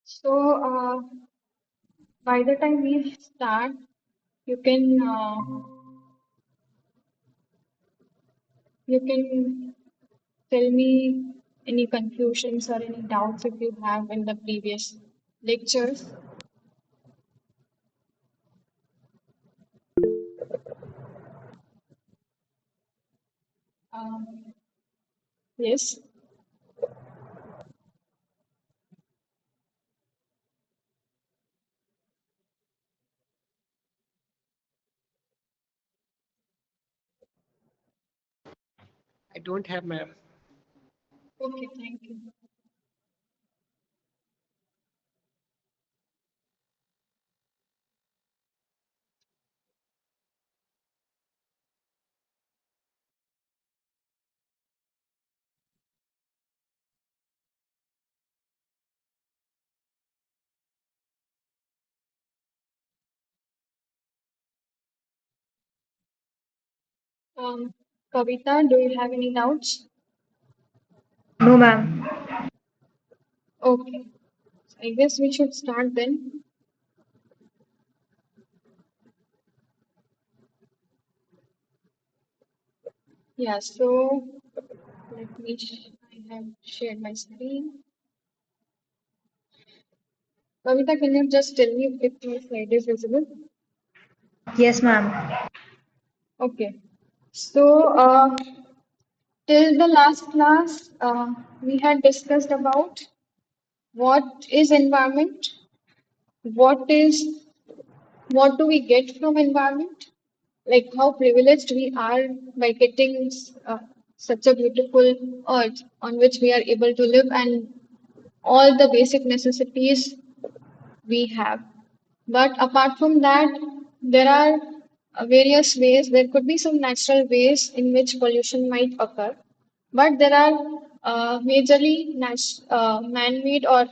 So, by the time we start, you can you can tell me any confusions or any doubts if you have in the previous lectures. Um, yes. I don't have, ma'am. Okay. Thank you. Kavita, do you have any doubts? No, ma'am. Okay. I guess we should start then. Yeah. So let me. I have shared my screen. Kavita, can you just tell me if my slide is visible? Yes, ma'am. Okay. So, till the last class, we had discussed about what is environment, what is what do we get from environment, like how privileged we are by getting such a beautiful earth on which we are able to live and all the basic necessities we have. But apart from that, there are various ways. There could be some natural ways in which pollution might occur, but there are majorly man-made or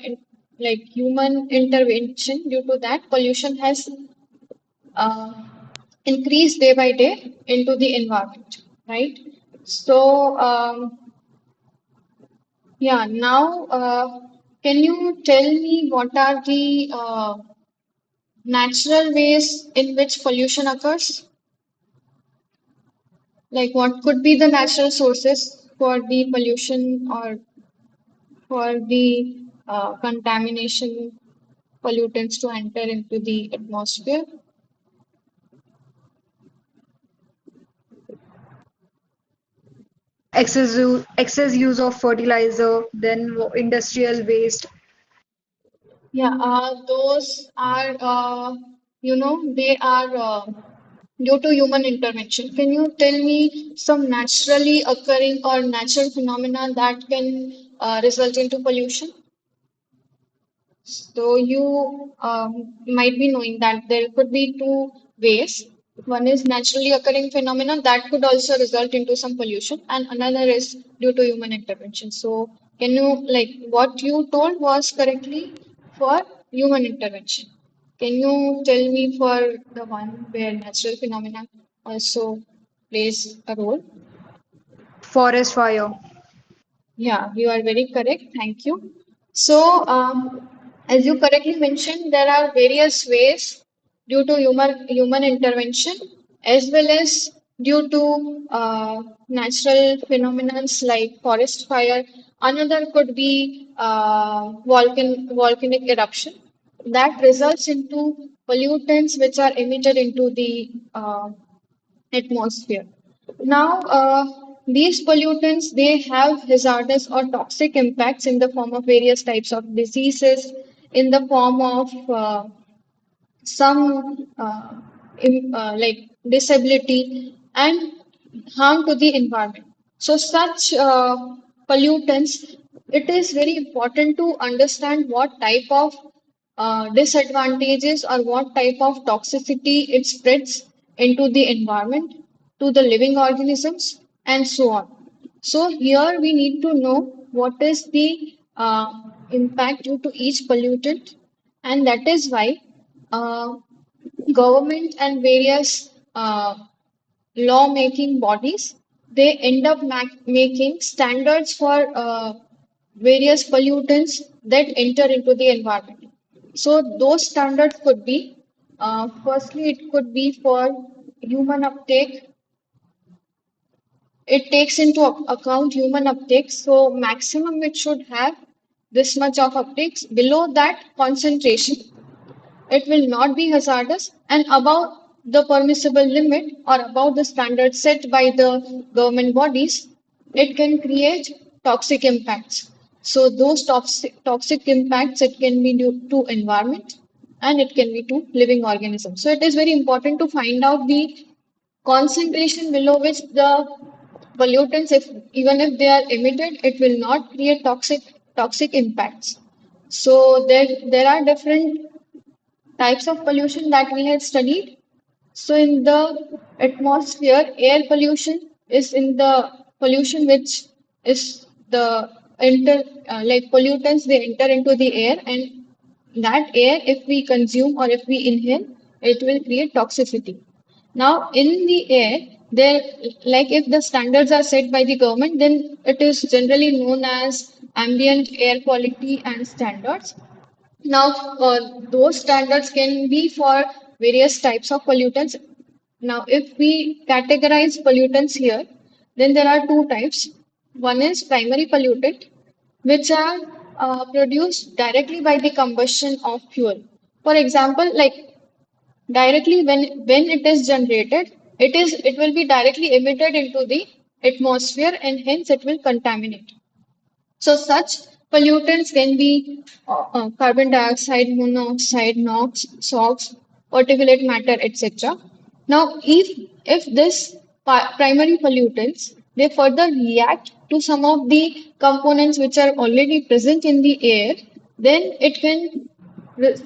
like human intervention. Due to that, pollution has uh, increased day by day into the environment, right? So, yeah. Now, can you tell me what are the natural ways in which pollution occurs? Like what could be the natural sources for the pollution or for the contamination pollutants to enter into the atmosphere? Excess use of fertilizer, then industrial waste. Yeah, those are, they are due to human intervention. Can you tell me some naturally occurring or natural phenomena that can result into pollution? So you might be knowing that there could be two ways. One is naturally occurring phenomena that could also result into some pollution, and another is due to human intervention. So can you like what you told was correctly for human intervention? Can you tell me for the one where natural phenomena also plays a role? Forest fire. Yeah, you are very correct. Thank you. So, as you correctly mentioned, there are various ways due to human intervention as well as due to natural phenomena like forest fire. Another could be volcanic eruption that results into pollutants which are emitted into the atmosphere. Now, these pollutants they have hazardous or toxic impacts in the form of various types of diseases, in the form of some like disability and harm to the environment. So, such pollutants, it is very important to understand what type of disadvantages or what type of toxicity it spreads into the environment, to the living organisms, and so on. So, here we need to know what is the impact due to each pollutant, and that is why uh, government and various law-making bodies they end up making standards for various pollutants that enter into the environment. So those standards could be, firstly, it could be for human uptake. It takes into account human uptake. So maximum it should have this much of uptakes. Below that concentration, it will not be hazardous, and above the permissible limit or above the standard set by the government bodies, it can create toxic impacts. So those toxic impacts, it can be due to environment and it can be to living organisms. So it is very important to find out the concentration below which the pollutants, if even if they are emitted, it will not create toxic impacts. So there are different types of pollution that we had studied. So in the atmosphere, air pollution is in the pollution which is the like pollutants, they enter into the air, and that air, if we consume or if we inhale, it will create toxicity. Now in the air, there, like if the standards are set by the government, then it is generally known as ambient air quality and standards. Now, those standards can be for various types of pollutants. Now, if we categorize pollutants here, then there are two types. One is primary pollutant, which are produced directly by the combustion of fuel. For example, like directly when it is generated, it will be directly emitted into the atmosphere and hence it will contaminate. So such pollutants can be carbon dioxide, monoxide, NOx, SOx, particulate matter, etc. Now, if this primary pollutants, they further react to some of the components which are already present in the air, then it can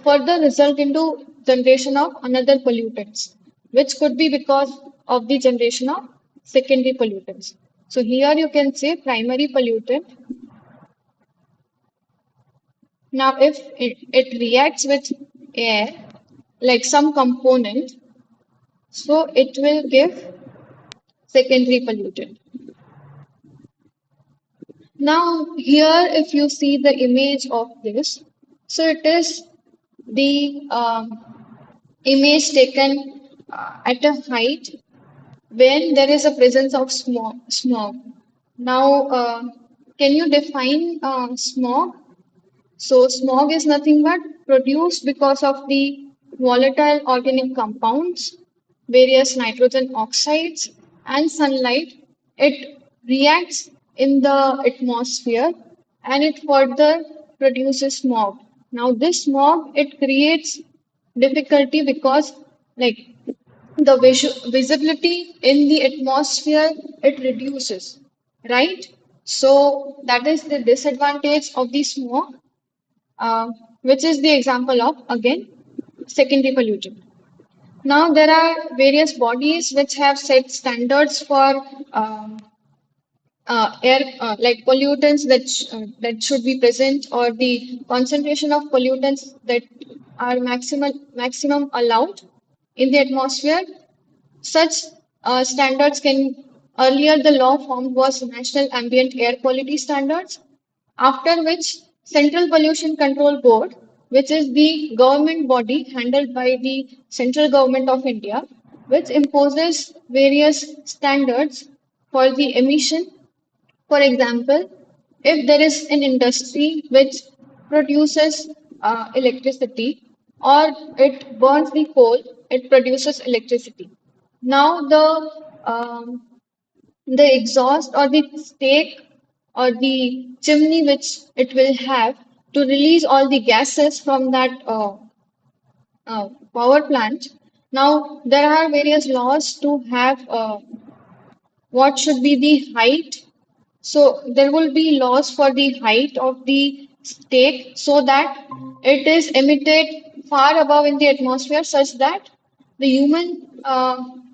further result into generation of another pollutants, which could be because of the generation of secondary pollutants. So here you can say primary pollutant. Now, if it reacts with air, like some component, so it will give secondary pollutant. Now, here, if you see the image of this, so it is the image taken at a height when there is a presence of smog. Now, can you define smog? So smog is nothing but produced because of the volatile organic compounds, various nitrogen oxides, and sunlight. It reacts in the atmosphere and it further produces smog. Now this smog, it creates difficulty because like the visibility in the atmosphere, it reduces, right? So that is the disadvantage of the smog, which is the example of, again, secondary pollutant. Now, there are various bodies which have set standards for air, like pollutants that should be present, or the concentration of pollutants that are maximum allowed in the atmosphere. Such standards can, earlier the law formed was National Ambient Air Quality Standards, after which Central Pollution Control Board, which is the government body handled by the central government of India, which imposes various standards for the emission. For example, if there is an industry which produces electricity, or it burns the coal, it produces electricity. Now the exhaust or the stake or the chimney which it will have to release all the gases from that power plant. Now there are various laws to have what should be the height. So there will be laws for the height of the stake so that it is emitted far above in the atmosphere such that the human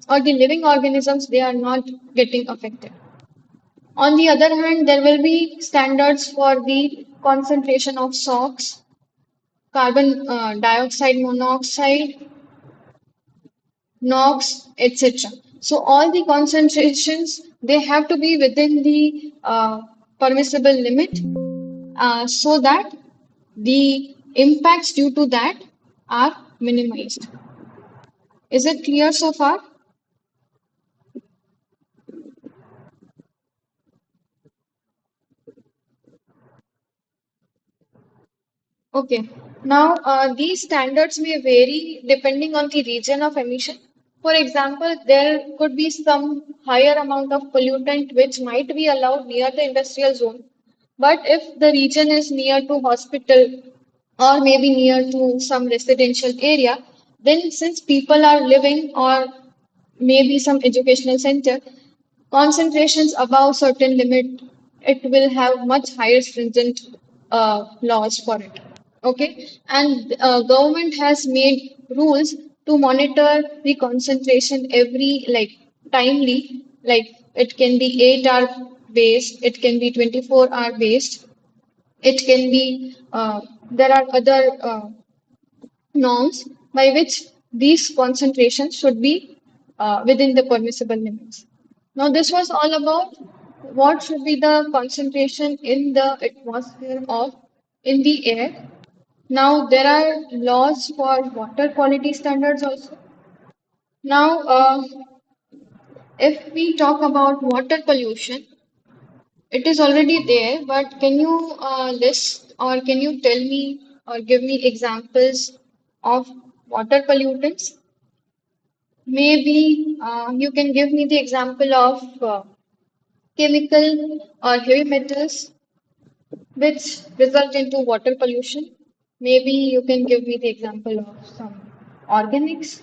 or the living organisms, they are not getting affected. On the other hand, there will be standards for the concentration of SOx, carbon dioxide, monoxide, NOx, etc. So all the concentrations, they have to be within the permissible limit, so that the impacts due to that are minimized. Is it clear so far? Okay. Now, these standards may vary depending on the region of emission. For example, there could be some higher amount of pollutant which might be allowed near the industrial zone. But if the region is near to hospital or maybe near to some residential area, then since people are living or maybe some educational center, concentrations above certain limit, it will have much higher stringent laws for it. Okay, and government has made rules to monitor the concentration every like timely, like it can be 8 hour based, it can be 24-hour based, it can be there are other norms by which these concentrations should be within the permissible limits. Now, this was all about what should be the concentration in the atmosphere of in the air. Now, there are laws for water quality standards also. Now, if we talk about water pollution, it is already there, but can you list or can you tell me or give me examples of water pollutants? Maybe you can give me the example of chemical or heavy metals which result into water pollution. Maybe you can give me the example of some organics.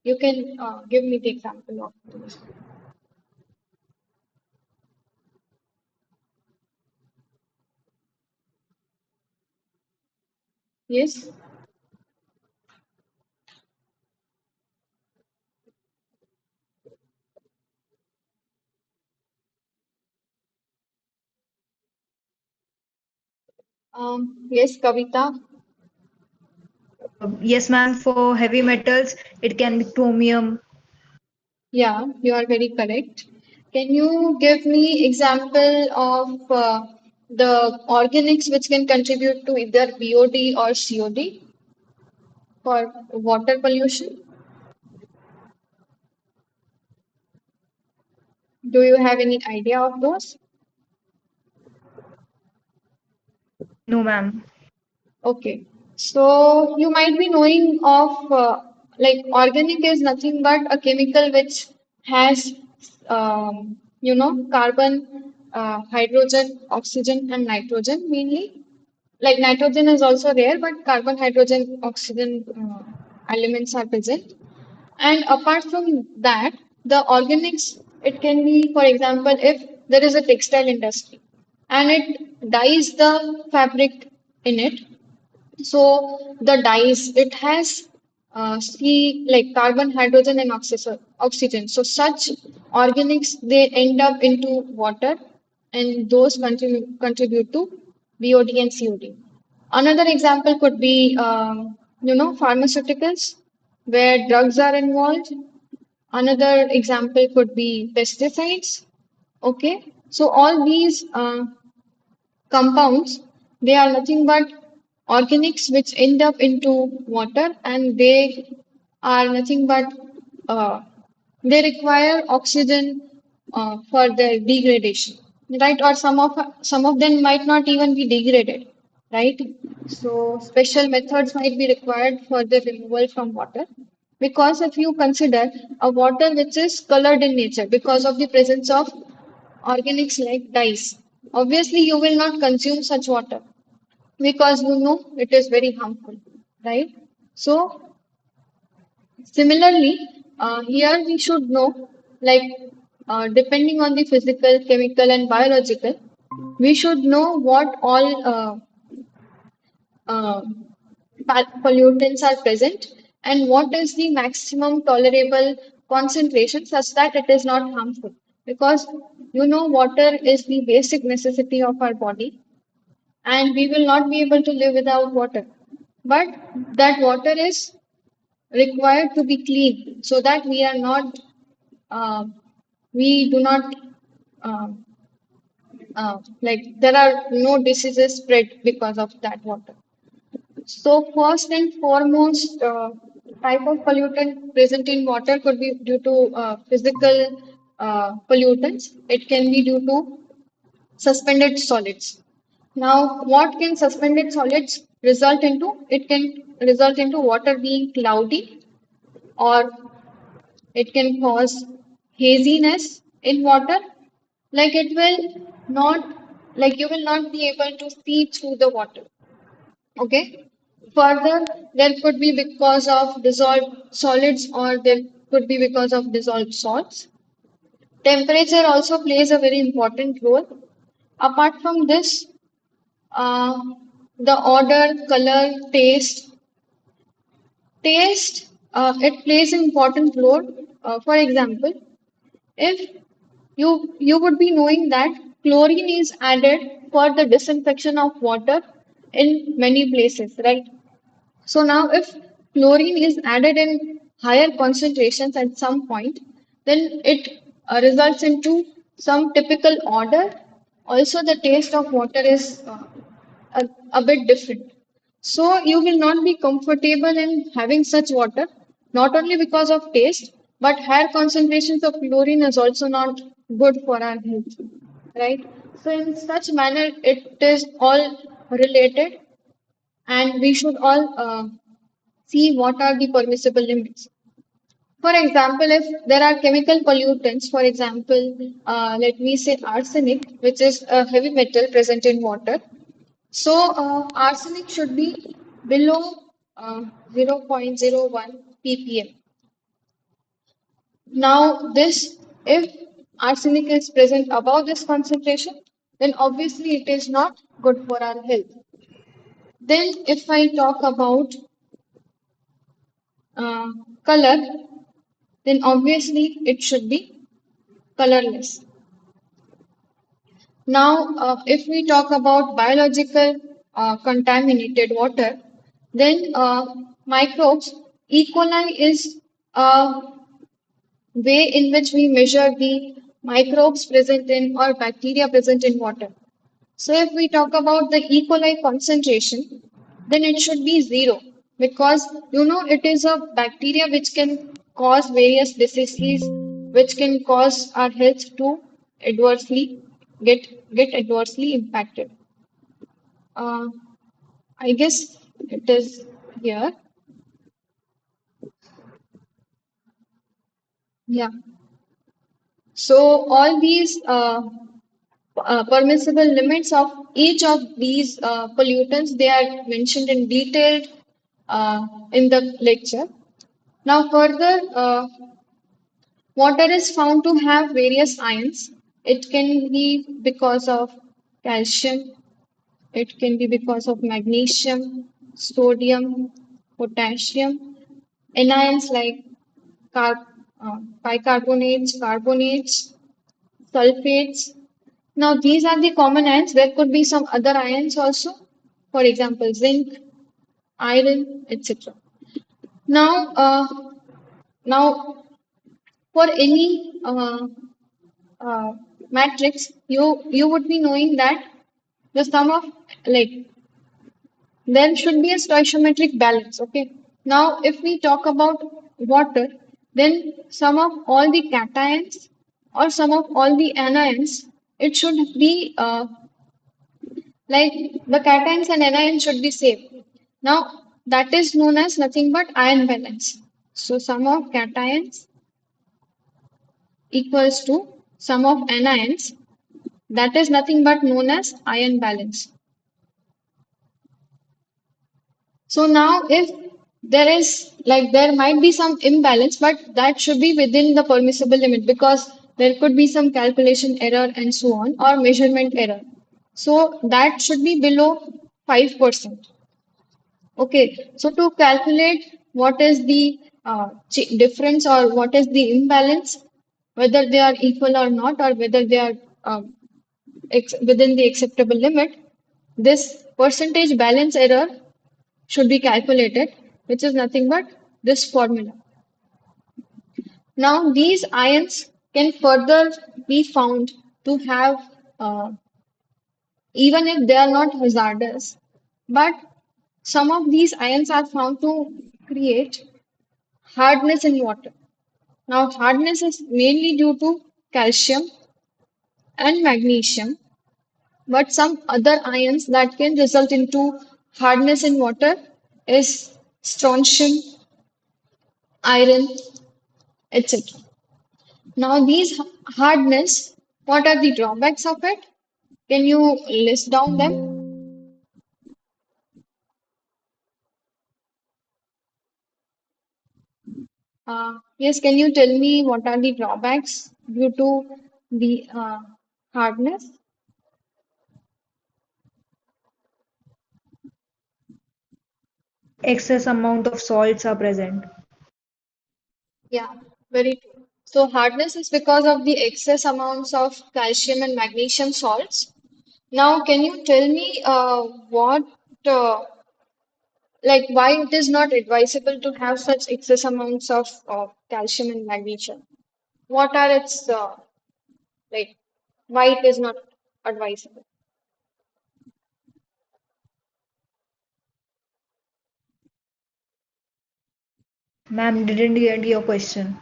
You can give me the example of those. Yes. Yes, Kavita. Yes, ma'am. For heavy metals, it can be chromium. Yeah, you are very correct. Can you give me example of the organics which can contribute to either BOD or COD for water pollution? Do you have any idea of those? No, ma'am. Okay. So you might be knowing of like organic is nothing but a chemical which has carbon, hydrogen, oxygen, and nitrogen mainly. Like nitrogen is also there, but carbon, hydrogen, oxygen elements are present. And apart from that, the organics, it can be, for example, if there is a textile industry and it dyes the fabric in it, so the dyes, it has like carbon, hydrogen, and oxygen. So such organics, they end up into water and those contribute to BOD and COD. Another example could be, pharmaceuticals where drugs are involved. Another example could be pesticides. Okay, so all these compounds, they are nothing but organics which end up into water and they are nothing but uh, they require oxygen for their degradation, right? Or some of them might not even be degraded, right? So special methods might be required for the removal from water. Because if you consider a water which is colored in nature because of the presence of organics like dyes. Obviously, you will not consume such water because you know it is very harmful, right? So, similarly, here we should know, like, depending on the physical, chemical, and biological, we should know what all uh, pollutants are present and what is the maximum tolerable concentration such that it is not harmful. Because water is the basic necessity of our body and we will not be able to live without water. But that water is required to be clean so that uh, we do not, uh, like, there are no diseases spread because of that water. So first and foremost, type of pollutant present in water could be due to physical pollutants. It can be due to suspended solids. Now, what can suspended solids result into? It can result into water being cloudy, or it can cause haziness in water. Like it will not, like you will not be able to see through the water. Okay. Further, there could be because of dissolved solids, or there could be because of dissolved salts. Temperature also plays a very important role. Apart from this, uh, the odor, color, taste, it plays an important role. For example, if you would be knowing that chlorine is added for the disinfection of water in many places, right? So now if chlorine is added in higher concentrations at some point, then it results into some typical odor. Also, the taste of water is a bit different. So you will not be comfortable in having such water, not only because of taste, but higher concentrations of chlorine is also not good for our health, right? So in such manner, it is all related, and we should all see what are the permissible limits. For example, if there are chemical pollutants, for example, let me say arsenic, which is a heavy metal present in water. So, arsenic should be below 0.01 ppm. Now, this, if arsenic is present above this concentration, then obviously it is not good for our health. Then, if I talk about uh, color, then obviously it should be colorless. Now, if we talk about biological contaminated water, then microbes, E. coli is a way in which we measure the microbes present in or bacteria present in water. So if we talk about the E. coli concentration, then it should be zero, because it is a bacteria which can cause various diseases, which can cause our health to adversely get adversely impacted. Uh, I guess it is here. Yeah. So all these permissible limits of each of these pollutants, they are mentioned in detail in the lecture. Now further, water is found to have various ions. It can be because of calcium, it can be because of magnesium, sodium, potassium, anions like car bicarbonates, carbonates, sulfates. Now, these are the common ions. There could be some other ions also, for example, zinc, iron, etc. Now, now for any uh, matrix, you would be knowing that the sum of, like, there should be a stoichiometric balance. Okay. Now, if we talk about water, then sum of all the cations or sum of all the anions, it should be like the cations and anions should be same. Now, that is known as nothing but ion balance. So, sum of cations equals to sum of anions. That is nothing but known as ion balance. So now if there is, like, there might be some imbalance, but that should be within the permissible limit, because there could be some calculation error and so on, or measurement error. So that should be below 5%. Okay, so to calculate what is the difference or what is the imbalance, whether they are equal or not, or whether they are within the acceptable limit, this percentage balance error should be calculated, which is nothing but this formula. Now, these ions can further be found to have, even if they are not hazardous, but Some of these ions are found to create hardness in water. Now, hardness is mainly due to calcium and magnesium, but some other ions that can result into hardness in water is strontium, iron, etc. Now, these hardness, what are the drawbacks of it? Can you list down them? Yes, can you tell me what are the drawbacks due to the hardness? Excess amount of salts are present. Yeah, very true. So hardness is because of the excess amounts of calcium and magnesium salts. Now, can you tell me uh, like why it is not advisable to have such excess amounts of calcium and magnesium? What are its like why it is not advisable? Ma'am, didn't get your question.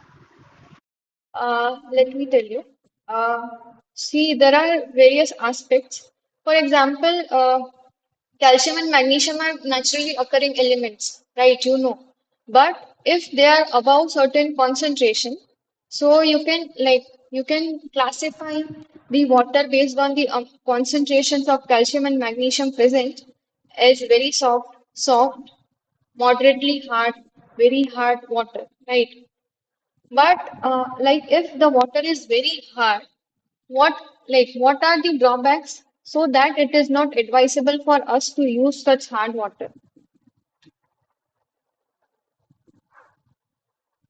Let me tell you. Uh, See, there are various aspects. For example, calcium and magnesium are naturally occurring elements, right? You know. But if they are above certain concentration, so you can classify the water based on the concentrations of calcium and magnesium present as very soft, moderately hard, very hard water, right? But like if the water is very hard, what what are the drawbacks so that it is not advisable for us to use such hard water?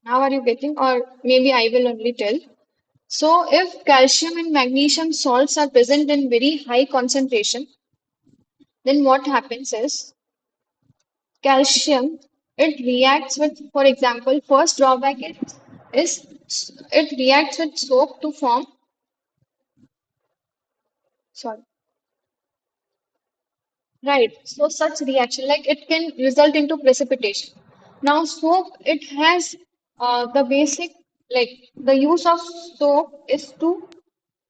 Now are you getting? Or maybe I will only tell. So if calcium and magnesium salts are present in very high concentration, then what happens is calcium it reacts with, for example, first drawback is it reacts with soap to form sorry. Right. So such reaction, like it can result into precipitation. Now, soap, it has the basic, like the use of soap is to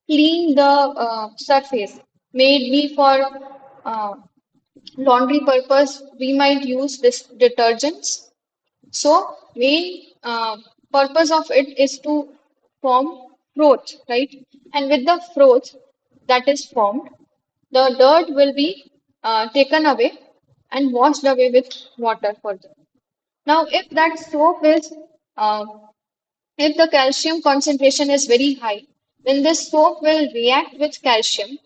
clean the surface. Maybe for uh, laundry purpose, we might use this detergents. So main purpose of it is to form froth, right? And with the froth that is formed, the dirt will be taken away and washed away with water further. Now, if that soap is, uh, if the calcium concentration is very high, then this soap will react with calcium,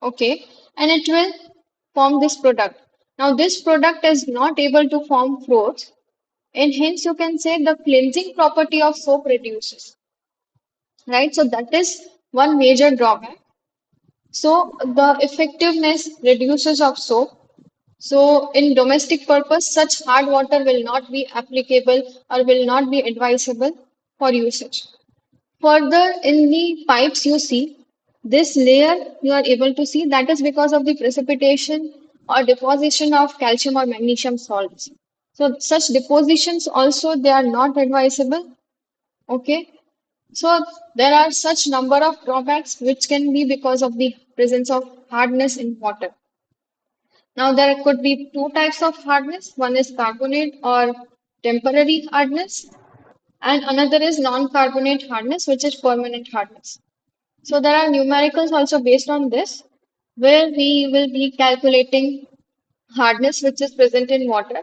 okay, and it will form this product. Now, this product is not able to form froth, and hence you can say the cleansing property of soap reduces, right? So that is one major drawback. So the effectiveness reduces of soap. So in domestic purpose, such hard water will not be applicable or will not be advisable for usage. Further, in the pipes you see, this layer you are able to see that is because of the precipitation or deposition of calcium or magnesium salts. So such depositions also they are not advisable. Okay. So there are such number of drawbacks which can be because of the presence of hardness in water. Now there could be two types of hardness. One is carbonate or temporary hardness, and another is non-carbonate hardness, which is permanent hardness. So there are numericals also based on this, where we will be calculating hardness which is present in water,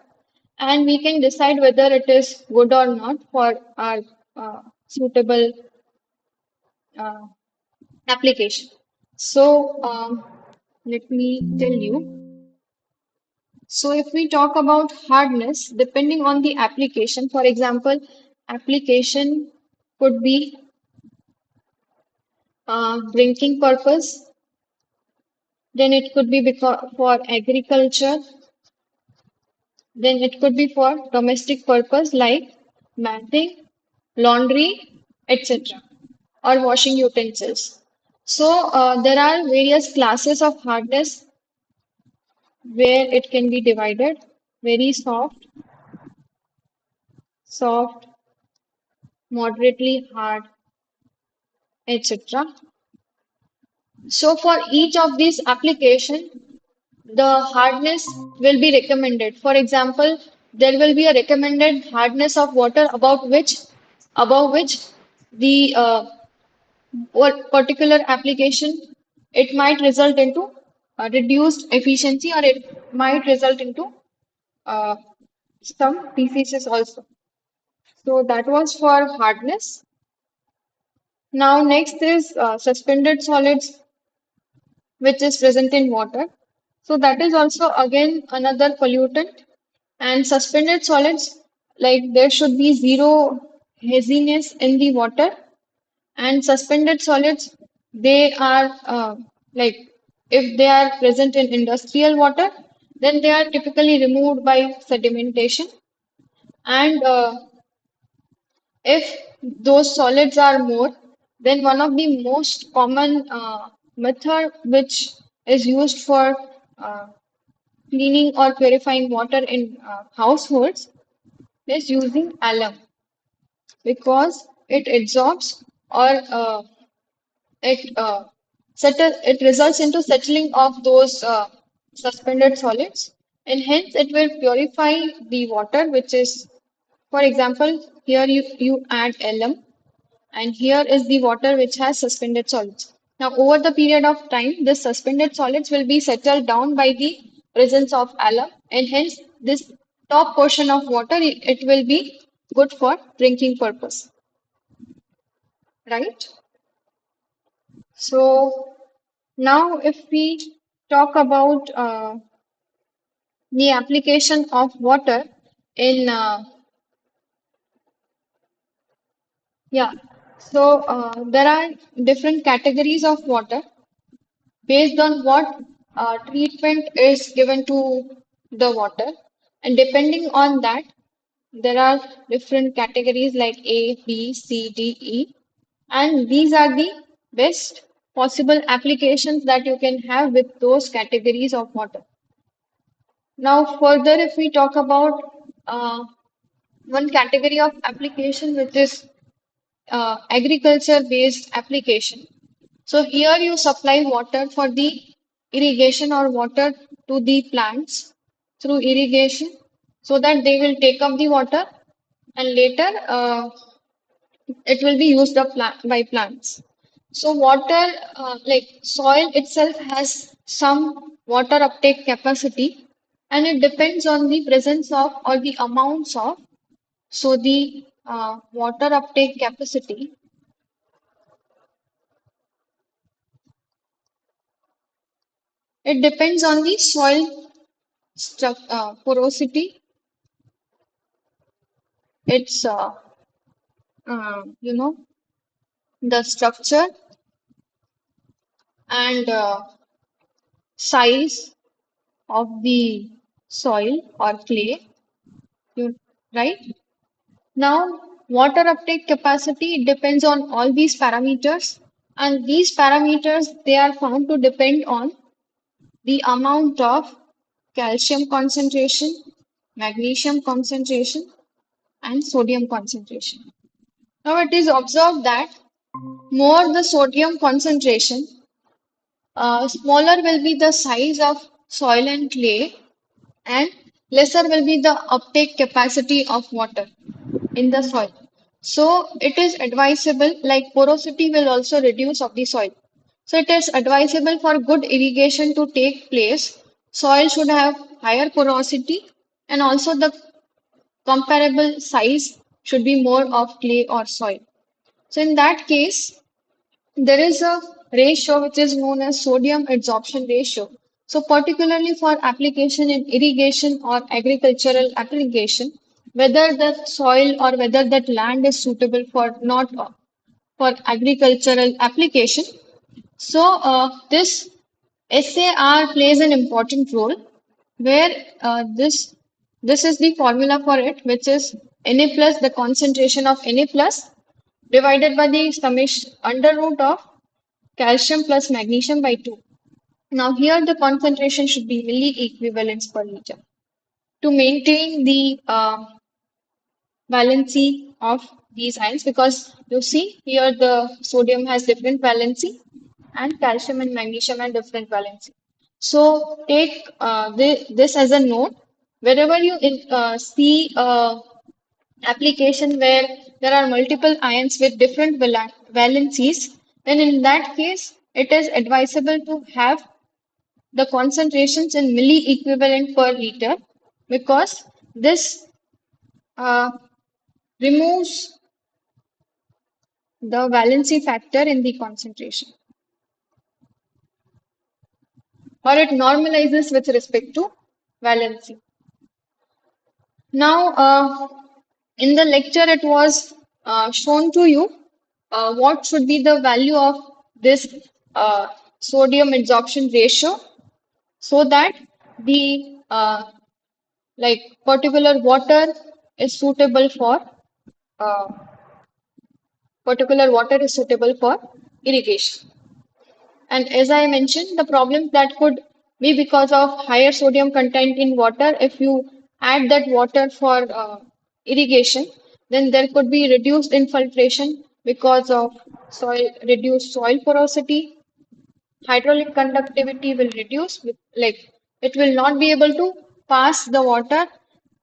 and we can decide whether it is good or not for our suitable uh, application. So let me tell you. So if we talk about hardness, depending on the application, for example, application could be drinking purpose, then it could be for agriculture, then it could be for domestic purpose like bathing, laundry, etc., or washing utensils. So there are various classes of hardness where it can be divided. very soft, soft, moderately hard, etc. So for each of these application, the hardness will be recommended. For example, there will be a recommended hardness of water above which the what particular application it might result into reduced efficiency or it might result into uh, some diseases also. So that was for hardness. Now next is suspended solids which is present in water. So that is also again another pollutant. And suspended solids, like there should be zero haziness in the water. And suspended solids, they are like if they are present in industrial water, then they are typically removed by sedimentation. And if those solids are more, then one of the most common method which is used for uh, cleaning or purifying water in households is using alum because it absorbs or it it results into settling of those suspended solids and hence it will purify the water which is, for example, here you add alum and here is the water which has suspended solids. Now, over the period of time, this suspended solids will be settled down by the presence of alum, and hence this top portion of water it will be good for drinking purpose, right? So now, if we talk about the application of water in yeah, so there are different categories of water based on what treatment is given to the water. And depending on that, there are different categories like A, B, C, D, E. And these are the best possible applications that you can have with those categories of water. Now, further, if we talk about one category of application, which is agriculture-based application. So here you supply water for the irrigation or water to the plants through irrigation so that they will take up the water and later it will be used up by plants. So water, like soil itself has some water uptake capacity and it depends on the presence of or the amounts of. So the water uptake capacity, it depends on the soil porosity, its you know the structure and size of the soil or clay, you, right? Now, water uptake capacity depends on all these parameters, and these parameters they are found to depend on the amount of calcium concentration, magnesium concentration, and sodium concentration. Now, it is observed that more the sodium concentration, smaller will be the size of soil and clay, and lesser will be the uptake capacity of water in the soil. So it is advisable, like porosity will also reduce of the soil. So it is advisable for good irrigation to take place. Soil should have higher porosity and also the comparable size should be more of clay or soil. So in that case, there is a ratio which is known as sodium adsorption ratio. So particularly for application in irrigation or agricultural application, whether the soil or whether that land is suitable for not for agricultural application. So this SAR plays an important role where this is the formula for it, which is Na plus the concentration of Na plus divided by the summation under root of calcium plus magnesium by 2. Now here the concentration should be milli equivalents per liter. to maintain the valency of these ions, because you see here the sodium has different valency and calcium and magnesium have different valency. So take this as a note. Wherever you see application where there are multiple ions with different valencies, then in that case, it is advisable to have the concentrations in milli equivalent per liter, because this uh, removes the valency factor in the concentration, or it normalizes with respect to valency. Now, in the lecture, it was shown to you what should be the value of this sodium adsorption ratio, so that the like particular water is suitable for uh, irrigation. And as I mentioned, the problems that could be because of higher sodium content in water, if you add that water for irrigation, then there could be reduced infiltration because of reduced soil porosity. Hydraulic conductivity will reduce, like it will not be able to pass the water,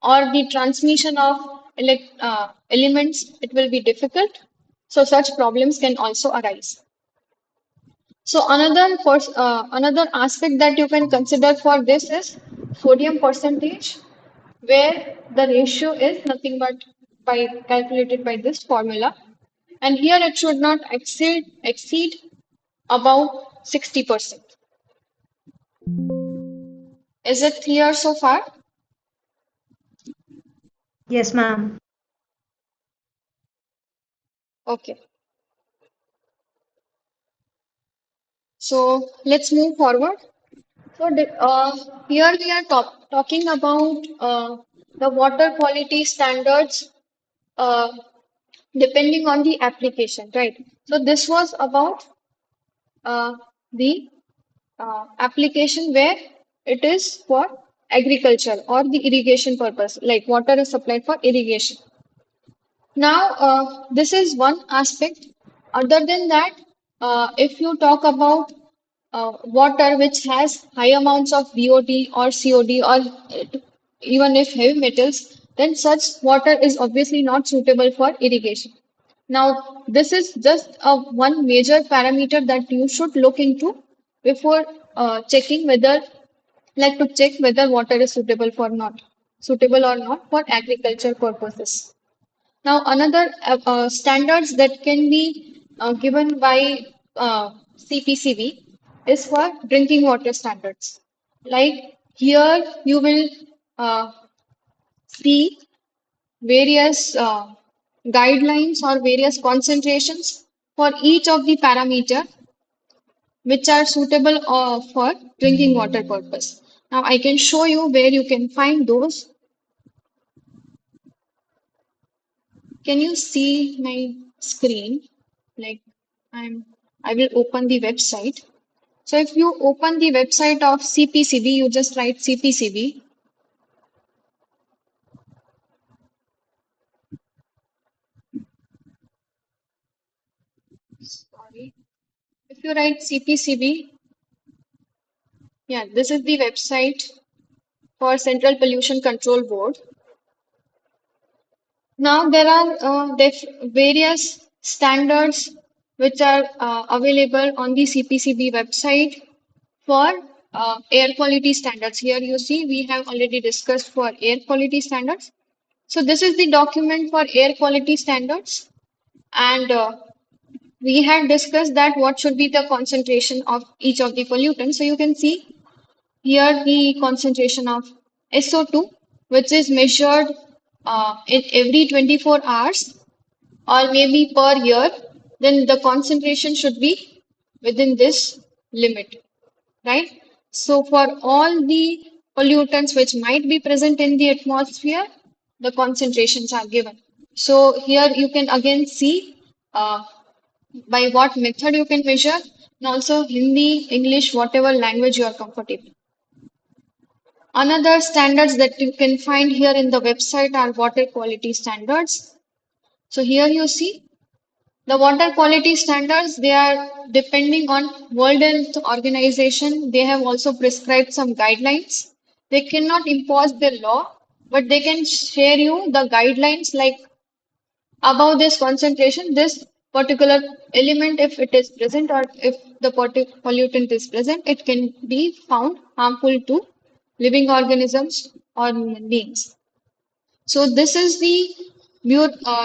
or the transmission of elements, it will be difficult. So such problems can also arise. So another aspect that you can consider for this is sodium percentage, where the ratio is nothing but by calculated by this formula, and here it should not exceed about 60%. Is it clear so far? Yes, ma'am. Okay. So let's move forward. So here we are talking about the water quality standards uh, depending on the application, right? So this was about uh, the application where it is for agriculture or the irrigation purpose, like water is supplied for irrigation. Now, this is one aspect. Other than that, if you talk about water which has high amounts of BOD or COD, or even if heavy metals, then such water is obviously not suitable for irrigation. Now, this is just one major parameter that you should look into before checking whether, like to check whether water is suitable or not for agriculture purposes. Now, another standards that can be given by CPCB is for drinking water standards. Like here, you will uh, see various guidelines or various concentrations for each of the parameter which are suitable for drinking water purpose. Now, I can show you where you can find those. Can you see my screen? Like I will open the website. So if you open the website of CPCB, you just write CPCB. Sorry. If you write CPCB, yeah, this is the website for Central Pollution Control Board. Now there are various standards which are available on the CPCB website for air quality standards. Here you see we have already discussed for air quality standards. So this is the document for air quality standards, and we had discussed that what should be the concentration of each of the pollutants. So you can see here the concentration of SO2, which is measured in every 24 hours or maybe per year, then the concentration should be within this limit, right? So for all the pollutants which might be present in the atmosphere, the concentrations are given. So here you can again see by what method you can measure, and also Hindi, English, whatever language you are comfortable. Another standards that you can find here in the website are water quality standards. So here you see the water quality standards, they are depending on World Health Organization. They have also prescribed some guidelines. They cannot impose the law, but they can share you the guidelines like above this concentration, this particular element, if it is present or if the pollutant is present, it can be found harmful to living organisms or beings. So this is the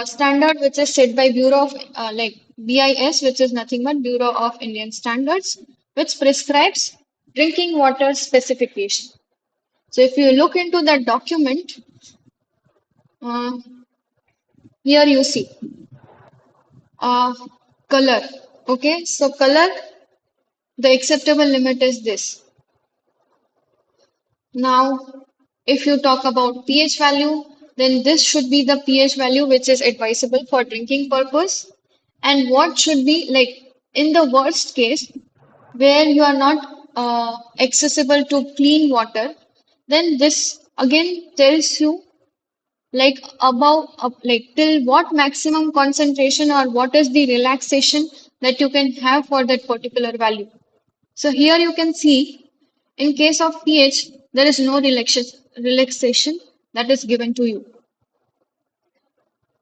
standard which is set by Bureau of like BIS, which is nothing but Bureau of Indian Standards, which prescribes drinking water specification. So if you look into that document, uh, here you see uh, color. Okay, so color, the acceptable limit is this. Now, if you talk about pH value, then this should be the pH value which is advisable for drinking purpose. And what should be like in the worst case, where you are not accessible to clean water, then this again tells you like above, like till what maximum concentration or what is the relaxation that you can have for that particular value. So here you can see in case of pH, there is no relaxation that is given to you.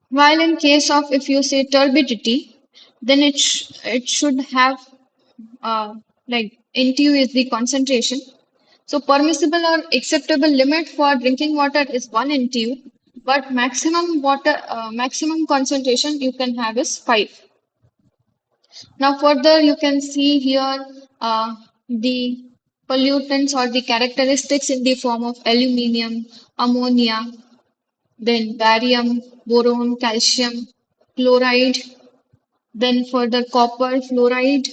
While in case of if you say turbidity, then it should have like NTU is the concentration. So permissible or acceptable limit for drinking water is 1 NTU, but maximum concentration you can have is 5. Now further you can see here the pollutants or the characteristics in the form of aluminium, ammonia, then barium, boron, calcium, chloride, then further copper, fluoride,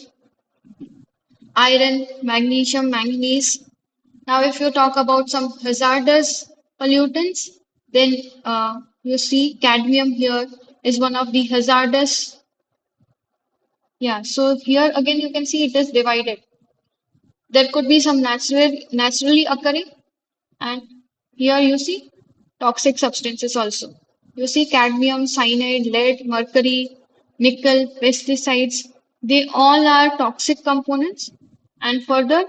iron, magnesium, manganese. Now if you talk about some hazardous pollutants, then you see cadmium here is one of the hazardous. Yeah, so here again you can see it is divided. There could be some naturally occurring, and here you see toxic substances also. You see cadmium, cyanide, lead, mercury, nickel, pesticides. They all are toxic components. And further,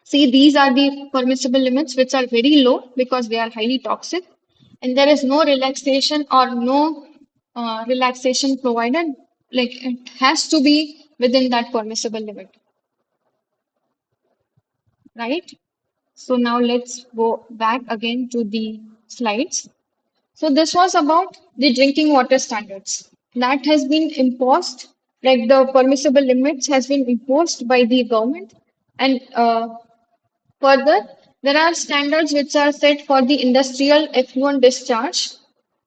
see these are the permissible limits which are very low because they are highly toxic, and there is no relaxation or no relaxation provided. Like it has to be within that permissible limit, right? So now let's go back again to the slides. So this was about the drinking water standards that has been imposed, like the permissible limits has been imposed by the government. And further, there are standards which are set for the industrial effluent discharge.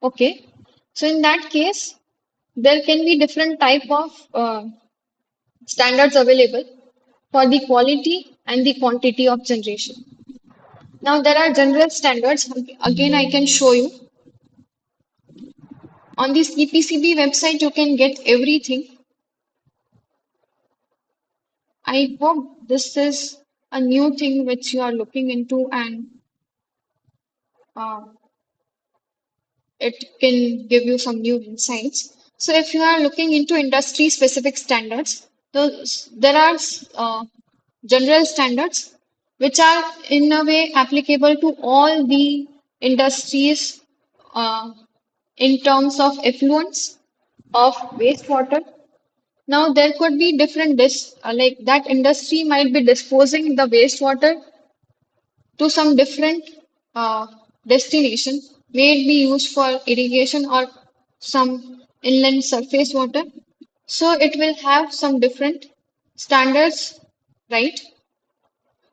Okay. So in that case, there can be different type of standards available for the quality and the quantity of generation. Now there are general standards. Again, I can show you. On the CPCB website, you can get everything. I hope this is a new thing which you are looking into and uh, it can give you some new insights. So if you are looking into industry specific standards, there are general standards which are in a way applicable to all the industries uh, in terms of effluents of wastewater. Now there could be different like that industry might be disposing the wastewater to some different uh, destination, may it be used for irrigation or some inland surface water. So it will have some different standards, right?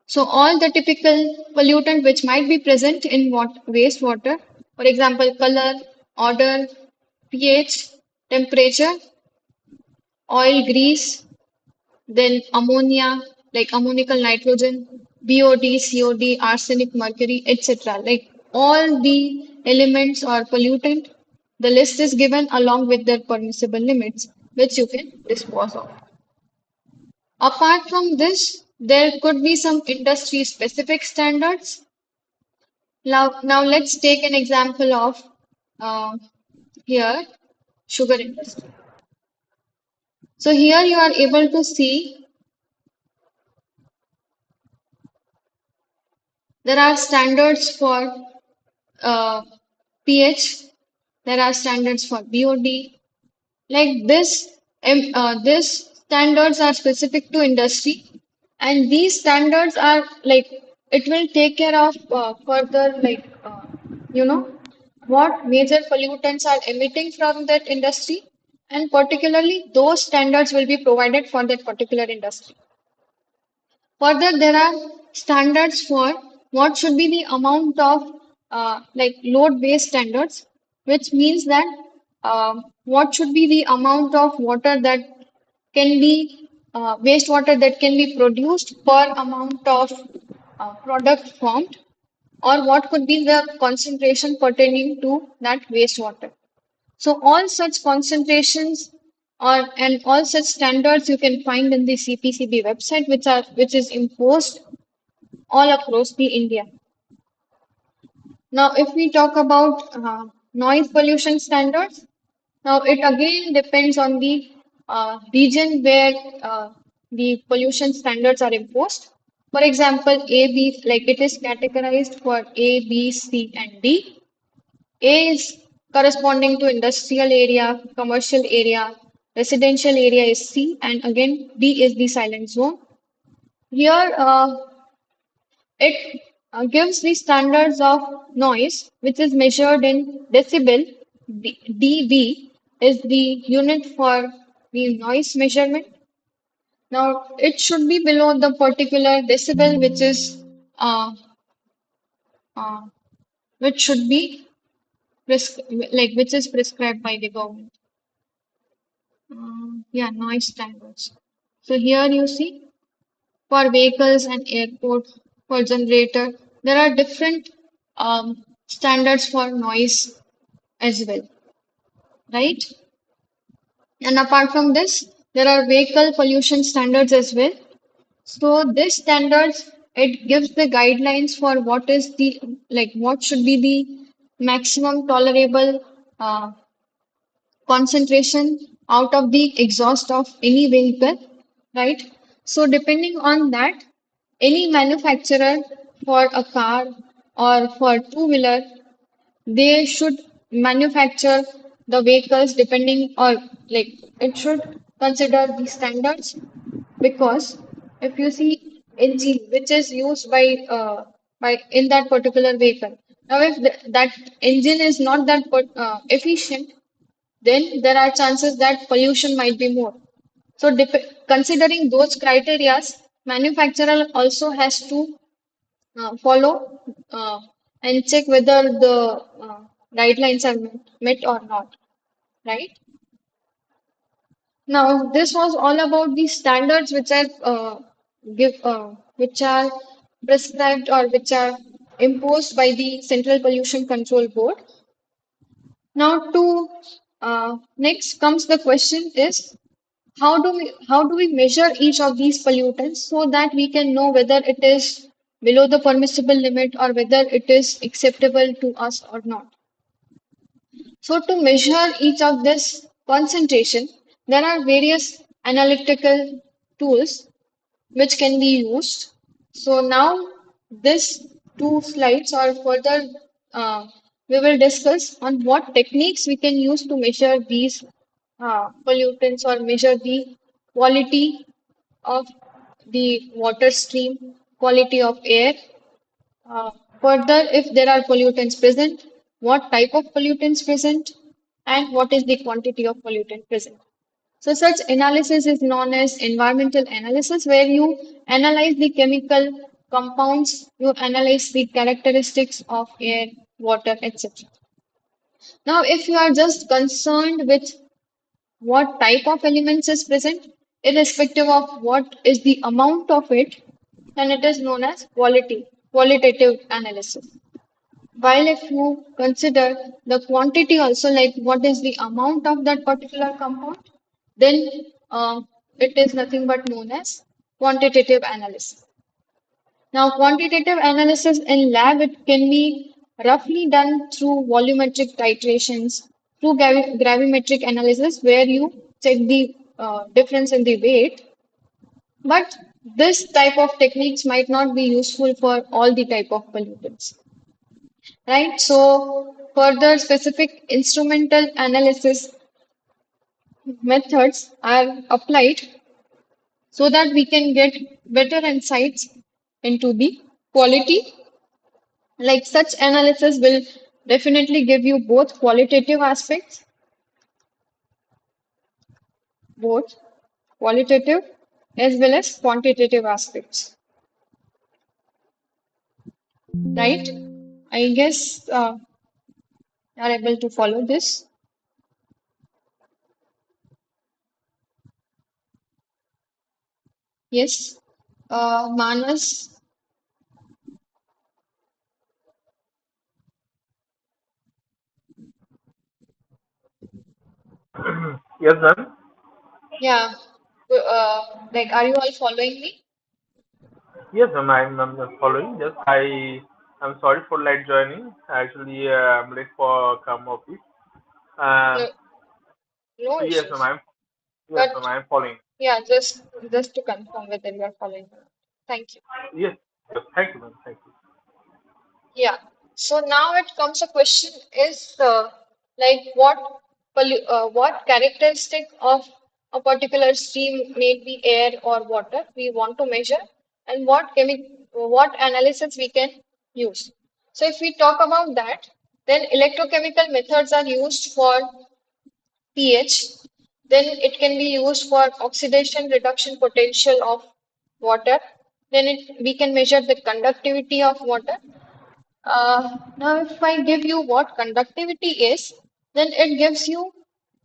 So all the typical pollutant which might be present in wastewater, for example, color, odor, pH, temperature, oil, grease, then ammonia, like ammonical nitrogen, BOD, COD, arsenic, mercury, etc. Like all the elements or pollutant, the list is given along with their permissible limits, which you can dispose of. Apart from this, There could be some industry specific standards. Now let's take an example of uh, here sugar industry. So here you are able to see there are standards for pH, there are standards for BOD. Like this standards are specific to industry, and these standards are like it will take care of further you know what major pollutants are emitting from that industry, and particularly those standards will be provided for that particular industry. Further, there are standards for what should be the amount of load-based standards, which means that what should be the amount of water that can be wastewater that can be produced per amount of product formed, or what could be the concentration pertaining to that wastewater. So all such concentrations or and all such standards you can find in the CPCB website, which is imposed all across the India. Now, if we talk about noise pollution standards, now it again depends on the region where the pollution standards are imposed. For example, A, B, like it is categorized for A, B, C, and D. A is corresponding to industrial area, commercial area, residential area is C, and again D is the silent zone. Here, it gives the standards of noise, which is measured in decibel. dB is the unit for the noise measurement. Now, it should be below the particular decibel, uh, uh, which should be which is prescribed by the government. Yeah, noise standards. So here you see for vehicles and airports, for generator, there are different standards for noise as well, right? And apart from this, there are vehicle pollution standards as well. So this standards, it gives the guidelines for what is the what should be the maximum tolerable concentration out of the exhaust of any vehicle, right? So depending on that, any manufacturer for a car or for two-wheeler, they should manufacture the vehicles depending or like it should consider the standards because if you see engine which is used by in that particular vehicle, now if that engine is not that efficient, then there are chances that pollution might be more. So, considering those criteria, manufacturer also has to follow and check whether the guidelines are met or not, right? Now, this was all about the standards which are prescribed or which are imposed by the Central Pollution Control Board. Now, to next comes the question is how do we measure each of these pollutants so that we can know whether it is below the permissible limit or whether it is acceptable to us or not. So to measure each of this concentration, there are various analytical tools which can be used. So now this two slides or further we will discuss on what techniques we can use to measure these pollutants or measure the quality of the water stream, quality of air. Uh, Further, if there are pollutants present, what type of pollutants present, and what is the quantity of pollutant present. So such analysis is known as environmental analysis, where you analyze the chemical compounds, you analyze the characteristics of air, water, etc. Now, if you are just concerned with what type of elements is present, irrespective of what is the amount of it, then it is known as qualitative analysis. While if you consider the quantity also, like what is the amount of that particular compound, then it is nothing but known as quantitative analysis. Now, quantitative analysis in lab, it can be roughly done through volumetric titrations, through gravimetric analysis, where you check the difference in the weight. But this type of techniques might not be useful for all the type of pollutants, right? So, further specific instrumental analysis methods are applied so that we can get better insights into the quality. Like such analysis will definitely give you both qualitative aspects, both qualitative as well as quantitative aspects, right? I guess you are able to follow this. Yes. Manas, Yes, ma'am. yeah. Like, are you all following me? Yes, ma'am. I'm just following. Yes, I'm sorry for late joining. Actually, I'm late for come office. No, Um, no yes, ma'am. issues. Yes, But ma'am. I'm following. yeah, just to confirm whether you are following. Thank you. Yes, yes. Thank you, ma'am. Thank you. Yeah. So now it comes a question is like what characteristic of a particular stream may be air or water we want to measure and what analysis we can use. So if we talk about that, then electrochemical methods are used for pH. Then it can be used for oxidation reduction potential of water. Then we can measure the conductivity of water. Now, if I give you what conductivity is, then it gives you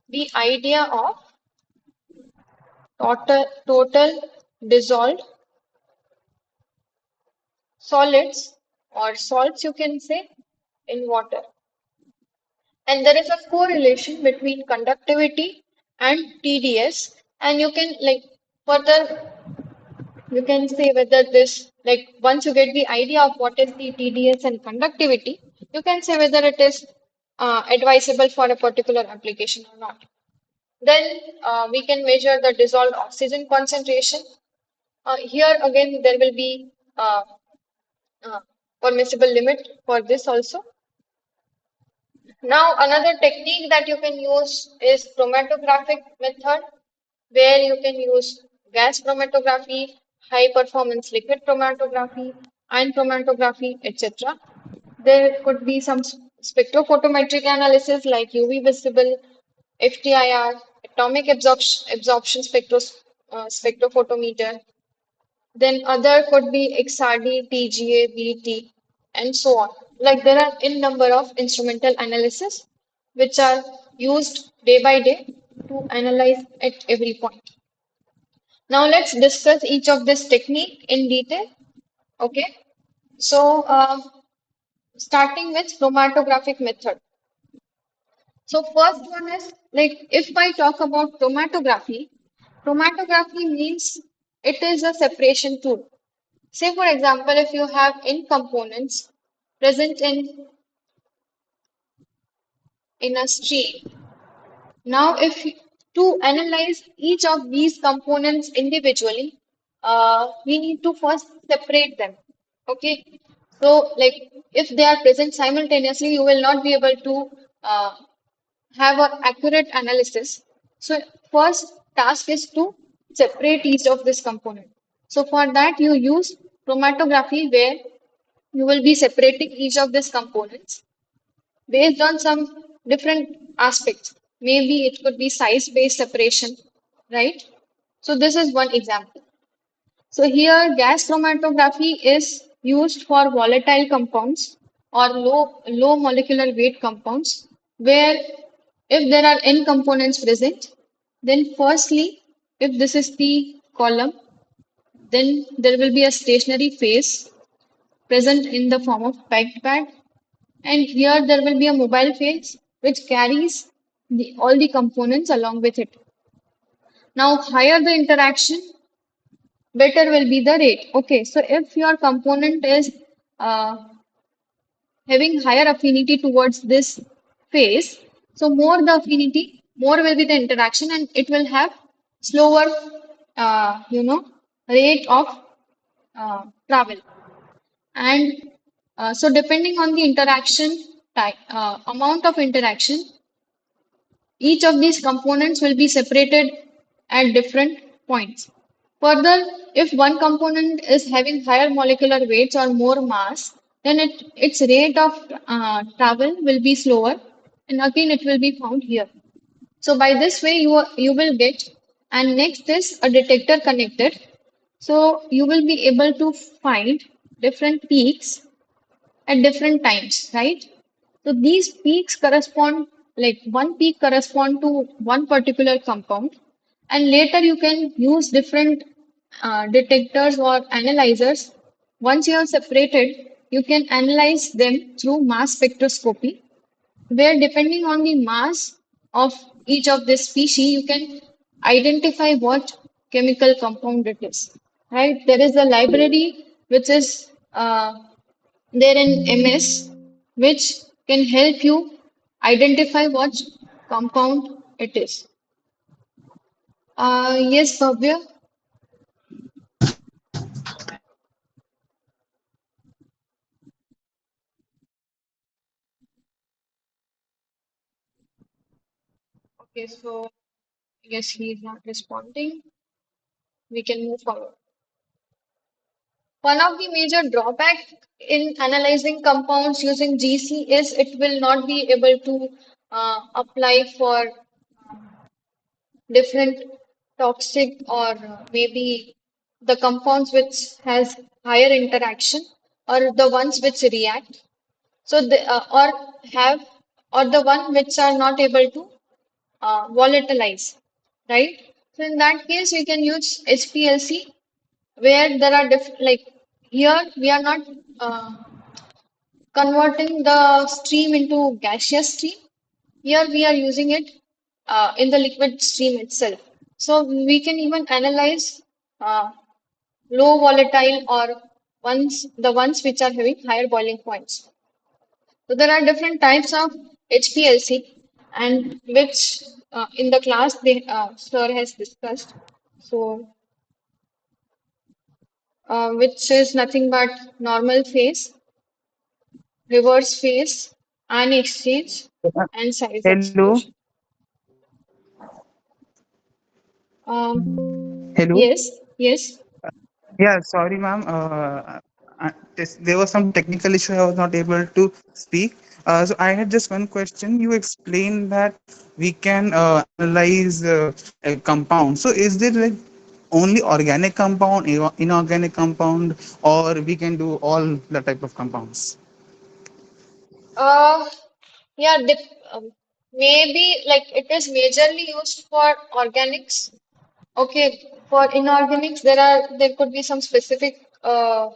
the idea of total dissolved solids or salts, you can say, in water. And there is a correlation between conductivity and TDS. And you can like further, you can say whether this, like once you get the idea of what is the TDS and conductivity, you can say whether it is advisable for a particular application or not. Then we can measure the dissolved oxygen concentration. Here again, there will be uh, permissible limit for this also. Now, another technique that you can use is chromatographic method, where you can use gas chromatography, high performance liquid chromatography, ion chromatography, etc. There could be some spectrophotometric analysis like UV visible, FTIR, atomic absorption spectrophotometer. Then other could be XRD, TGA, BT, and so on. Like there are in number of instrumental analysis which are used day by day to analyze at every point. Now let's discuss each of this technique in detail. Okay. So starting with chromatographic method. So first one is like if I talk about chromatography, chromatography means it is a separation tool. Say for example, if you have in components present in a stream. Now, if to analyze each of these components individually, we need to first separate them. Okay. So, like if they are present simultaneously, you will not be able to have an accurate analysis. So, first task is to separate each of this component. So, for that, you use chromatography where you will be separating each of these components based on some different aspects. Maybe it could be size-based separation, right? So this is one example. So here gas chromatography is used for volatile compounds or low molecular weight compounds where if there are n components present, then firstly, if this is the column, then there will be a stationary phase present in the form of packed bed. And here there will be a mobile phase which carries all the components along with it. Now, higher the interaction, better will be the rate. Okay, so if your component is uh, having higher affinity towards this phase, so more the affinity, more will be the interaction, and it will have slower, rate of travel. And so depending on the interaction type, amount of interaction, each of these components will be separated at different points. Further, if one component is having higher molecular weights or more mass, then its rate of travel will be slower, and again it will be found here. So by this way, you will get, and next is a detector connected. So you will be able to find different peaks at different times, right? So these peaks correspond, like one peak correspond to one particular compound, and later you can use different detectors or analyzers. Once you have separated, you can analyze them through mass spectroscopy, where depending on the mass of each of this species, you can identify what chemical compound it is. Right? There is a library which is there in MS, which can help you identify what compound it is. Yes, Bhavya. Okay, so I guess he is not responding. We can move forward. One of the major drawback in analyzing compounds using GC is it will not be able to apply for different toxic or maybe the compounds which has higher interaction or the ones which react. So the or have or the one which are not able to volatilize, right? So in that case, we can use HPLC where there are like here we are not converting the stream into gaseous stream. Here we are using it in the liquid stream itself. So we can even analyze uh, low volatile or the ones which are having higher boiling points. So there are different types of HPLC and which in the class sir has discussed. So which is nothing but normal phase, reverse phase, ion exchange, and size Hello, exclusion. hello. Yes, yes. Yeah, sorry, ma'am. There was some technical issue. I was not able to speak. So I had just one question. You explained that we can analyze a compound. So is there like only organic compound, inorganic compound, or we can do all the type of compounds? Uh, yeah, maybe like it is majorly used for organics. Okay, for inorganics, there could be some specific uh,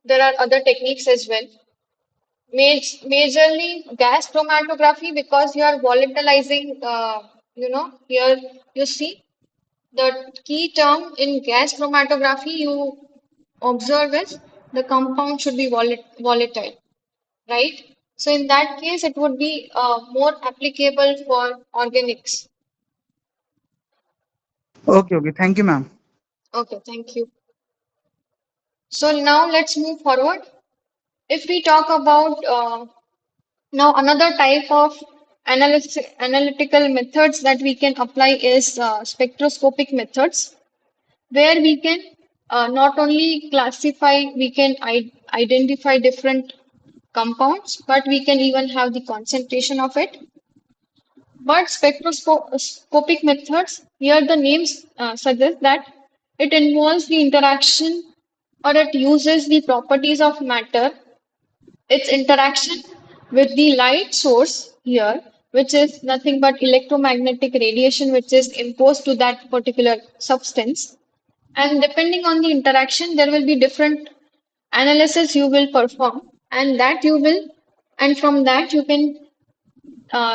there are other techniques as well. Majorly gas chromatography because you are volatilizing. Here you see the key term in gas chromatography you observe is the compound should be volatile, right? So in that case, it would be more applicable for organics. Okay, okay. Thank you, ma'am. Okay, thank you. So now let's move forward. If we talk about now another type of analytical methods that we can apply is spectroscopic methods, where we can not only classify, we can identify different compounds, but we can even have the concentration of it. But spectroscopic methods, here the names suggest that it involves the interaction or it uses the properties of matter, its interaction with the light source here, which is nothing but electromagnetic radiation which is imposed to that particular substance. And depending on the interaction, there will be different analysis you will perform, and and from that you can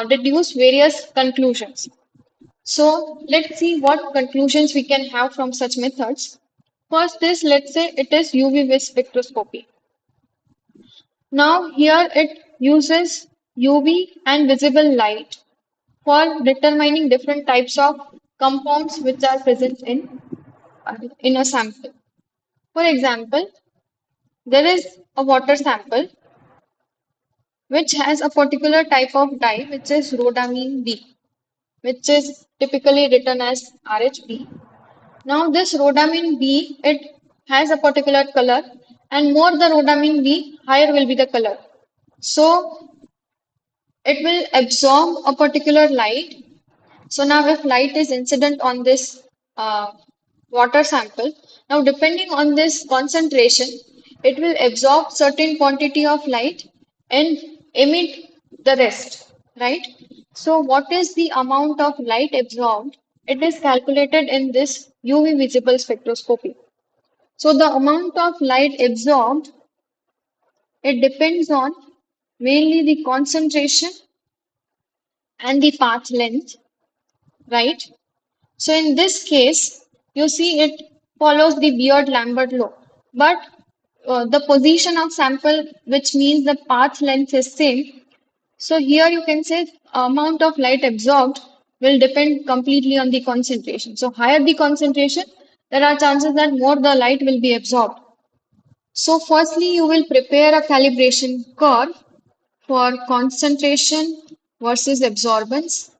deduce various conclusions. So let's see what conclusions we can have from such methods. First is, let's say it is UV spectroscopy. Now here it uses UV and visible light for determining different types of compounds which are present in a sample. For example, there is a water sample which has a particular type of dye which is rhodamine B, which is typically written as RHB. Now this rhodamine B, it has a particular color, and more the rhodamine B, higher will be the color. So it will absorb a particular light. So now if light is incident on this water sample, now depending on this concentration, it will absorb certain quantity of light and emit the rest, right? So what is the amount of light absorbed? It is calculated in this UV visible spectroscopy. So the amount of light absorbed, it depends on mainly the concentration and the path length, right? So in this case, you see it follows the Beard-Lambert law. But the position of sample, which means the path length is same. So here you can say amount of light absorbed will depend completely on the concentration. So higher the concentration, there are chances that more the light will be absorbed. So firstly, you will prepare a calibration curve for concentration versus absorbance.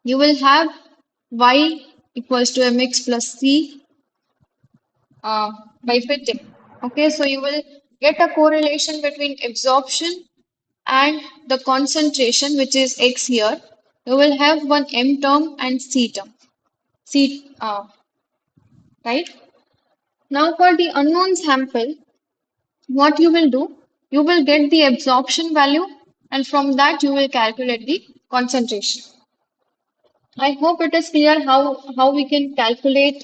You will have y equals to mx plus c uh, by fitting. Okay, so you will get a correlation between absorption and the concentration, which is x here. You will have one m term and c term. C, right? Now for the unknown sample, what you will do? You will get the absorption value, and from that you will calculate the concentration. I hope it is clear how we can calculate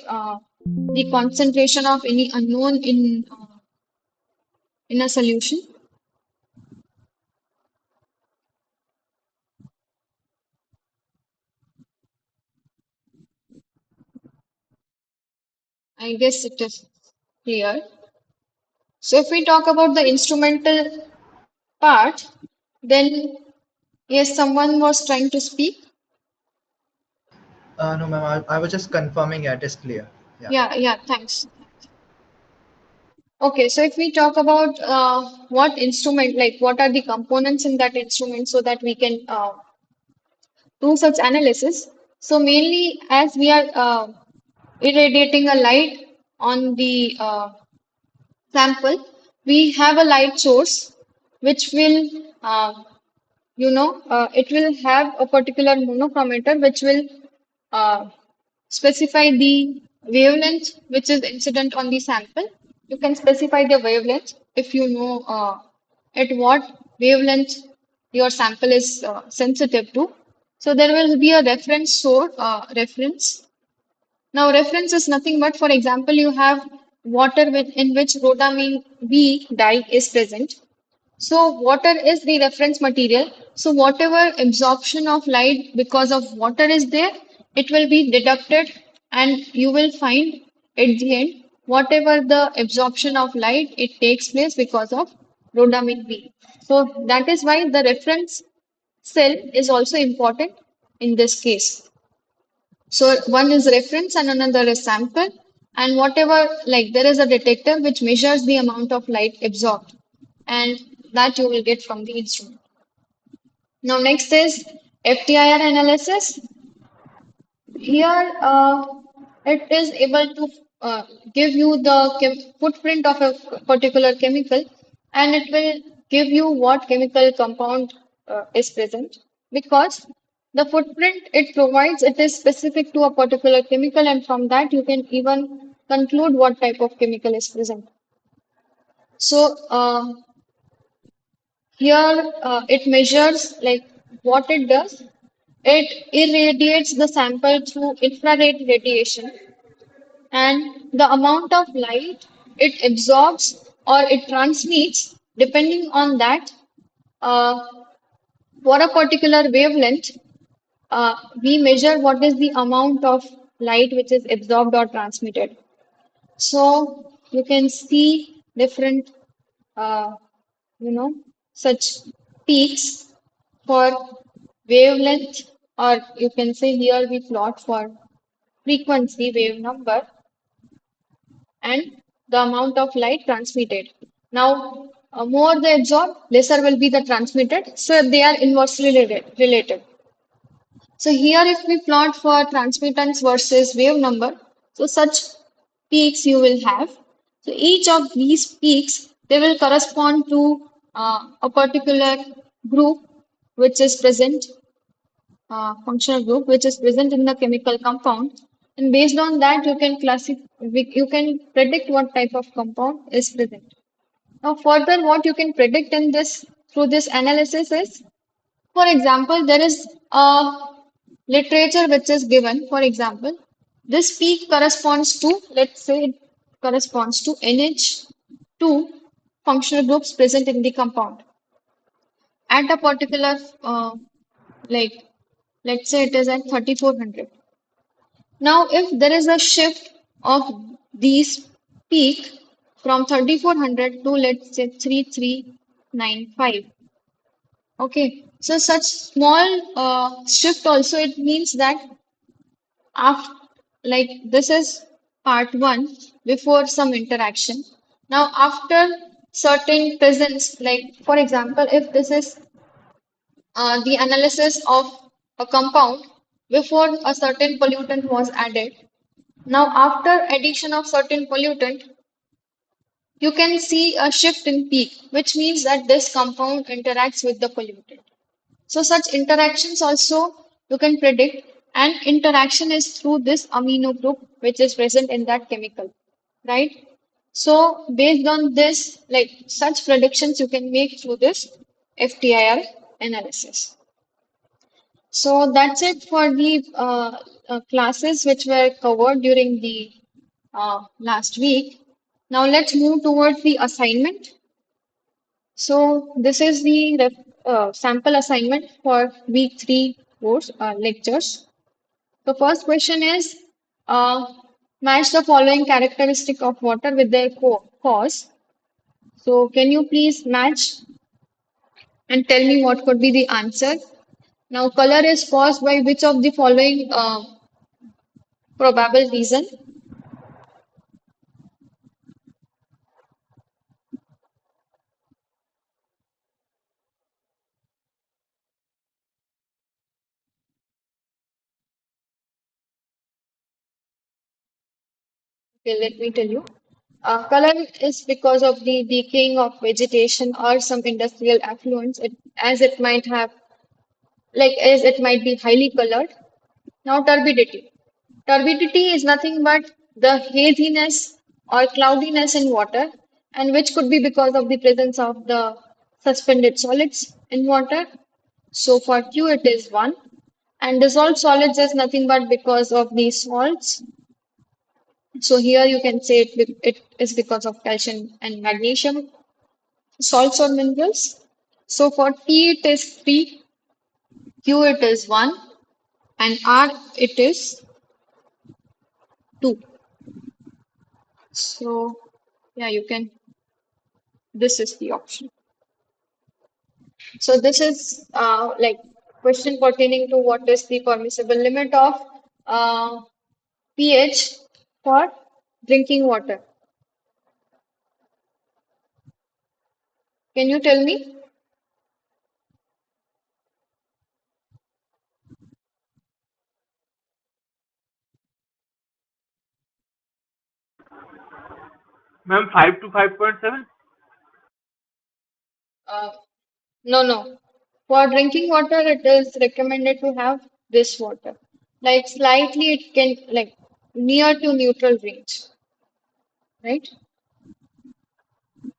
the concentration of any unknown in a solution. I guess it is clear. So if we talk about the instrumental part, then yes, someone was trying to speak. No, ma'am, I was just confirming it is clear. Yeah. Yeah, yeah, thanks. Okay, so if we talk about what instrument, like what are the components in that instrument so that we can do such analysis. So mainly as we are irradiating a light on the sample, we have a light source which will, it will have a particular monochromator which will uh, specify the wavelength which is incident on the sample. You can specify the wavelength if you know at what wavelength your sample is sensitive to. So there will be a reference source, reference. Now reference is nothing but, for example, you have water in which rhodamine B dye is present. So water is the reference material. So whatever absorption of light because of water is there, it will be deducted and you will find at the end whatever the absorption of light it takes place because of rhodamine B. So that is why the reference cell is also important in this case. So one is reference and another is sample. And whatever, like there is a detector which measures the amount of light absorbed. And that you will get from the instrument. Now next is FTIR analysis. Here it is able to give you the footprint of a particular chemical and it will give you what chemical compound is present because the footprint it provides it is specific to a particular chemical and from that you can even conclude what type of chemical is present. So here it measures like what it does. It irradiates the sample through infrared radiation and the amount of light it absorbs or it transmits depending on that uh, for a particular wavelength we measure what is the amount of light which is absorbed or transmitted. So you can see different, uh, you know, such peaks for wavelength, or you can say here we plot for frequency, wave number, and the amount of light transmitted. Now, more they absorb, lesser will be the transmitted. So they are inversely related. So here if we plot for transmittance versus wave number, so such peaks you will have. So each of these peaks, they will correspond to a particular group which is present, functional group which is present in the chemical compound. And based on that, you can you can predict what type of compound is present. Now further, what you can predict in this through this analysis is, for example, there is a literature which is given. For example, this peak corresponds to, let's say, it corresponds to NH2 functional groups present in the compound at a particular, like, let's say it is at 3400. Now, if there is a shift of these peak from 3400 to, let's say, 3395. Okay, so such small shift also, it means that after, like, this is part one before some interaction. Now after certain presence, like for example, if this is the analysis of a compound before a certain pollutant was added. Now after addition of certain pollutant, you can see a shift in peak, which means that this compound interacts with the pollutant. So such interactions also you can predict, and interaction is through this amino group which is present in that chemical, right? So based on this, like such predictions you can make through this FTIR analysis. So that's it for the classes which were covered during the last week. Now let's move towards the assignment. So this is the sample assignment for week 3 course lectures. The first question is, uh, match the following characteristic of water with their cause. So can you please match and tell me what could be the answer? Now color is caused by which of the following probable reason? Okay, let me tell you. Color is because of the decaying of vegetation or some industrial affluents, as it might have, like as it might be highly colored. Now turbidity. Turbidity is nothing but the haziness or cloudiness in water, and which could be because of the presence of the suspended solids in water. So for Q it is 1. And dissolved solids is nothing but because of the salts. So here you can say it is because of calcium and magnesium salts or minerals. So for T it is 3, Q it is 1, and R it is 2. So yeah, you can, this is the option. So this is like question pertaining to what is the permissible limit of uh, pH for drinking water. Can you tell me? Ma'am, 5 to 5.7. Uh, no, no. For drinking water, it is recommended to have this water. Like slightly, it can like near to neutral range, right?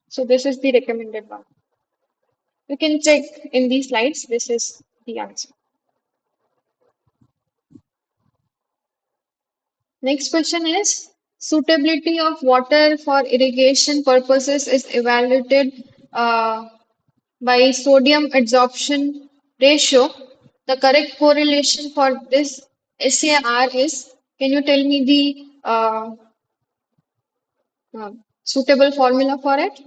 So this is the recommended one. You can check in these slides. This is the answer. Next question is, suitability of water for irrigation purposes is evaluated by sodium adsorption ratio. the correct correlation for this SAR is, can you tell me the suitable formula for it?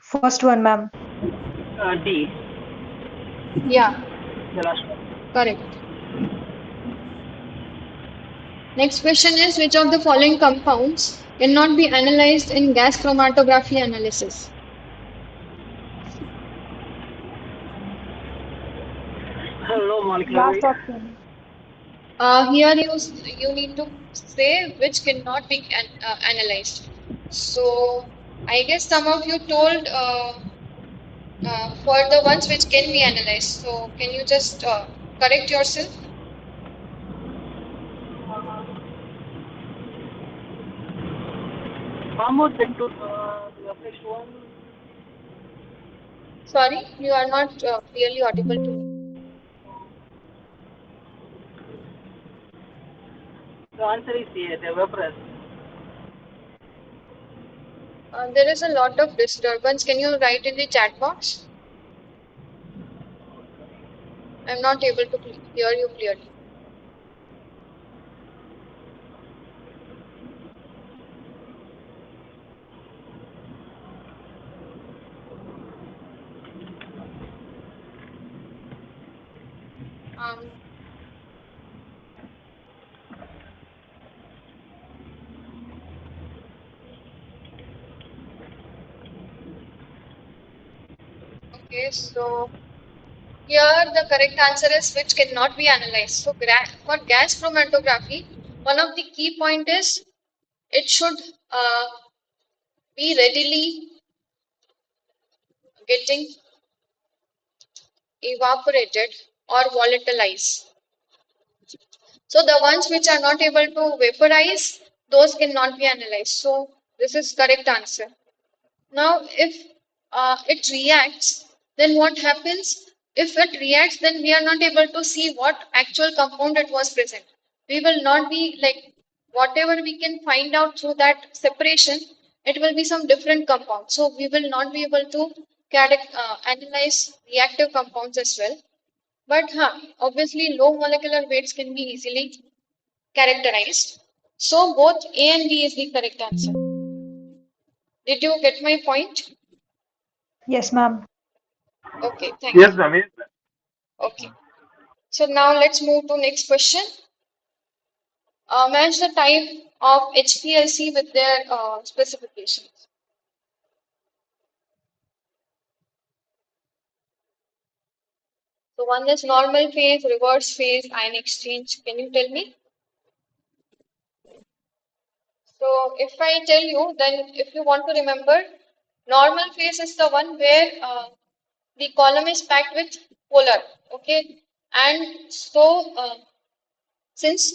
First one, ma'am. D. Yeah, The last one. correct. Next question is, which of the following compounds cannot be analyzed in gas chromatography analysis? Low molecular Last weight. option. Here you need to say which cannot be analyzed. So I guess some of you told for the ones which can be analyzed. So can you just correct yourself? One more thing to the next one. Sorry, you are not clearly audible to me. The answer is A, the vaporous. There is a lot of disturbance. Can you write in the chat box? I'm not able to hear you clearly. Um, okay, so here the correct answer is which cannot be analyzed. So for gas chromatography, one of the key point is it should be readily getting evaporated or volatilized. So the ones which are not able to vaporize, those cannot be analyzed. So this is correct answer. Now, if it reacts, then what happens? If it reacts, then we are not able to see what actual compound it was present. We will not be like whatever we can find out through that separation, it will be some different compound. So we will not be able to analyze reactive compounds as well. But obviously, low molecular weights can be easily characterized. So both A and B is the correct answer. Did you get my point? Yes, ma'am. Okay, thank Yes, you. ma'am. Yes, ma'am. Okay. So now let's move to next question. Match the type of HPLC with their specifications. So one is normal phase, reverse phase, ion exchange. Can you tell me? So if I tell you, then if you want to remember, normal phase is the one where the column is packed with polar. Okay, and so since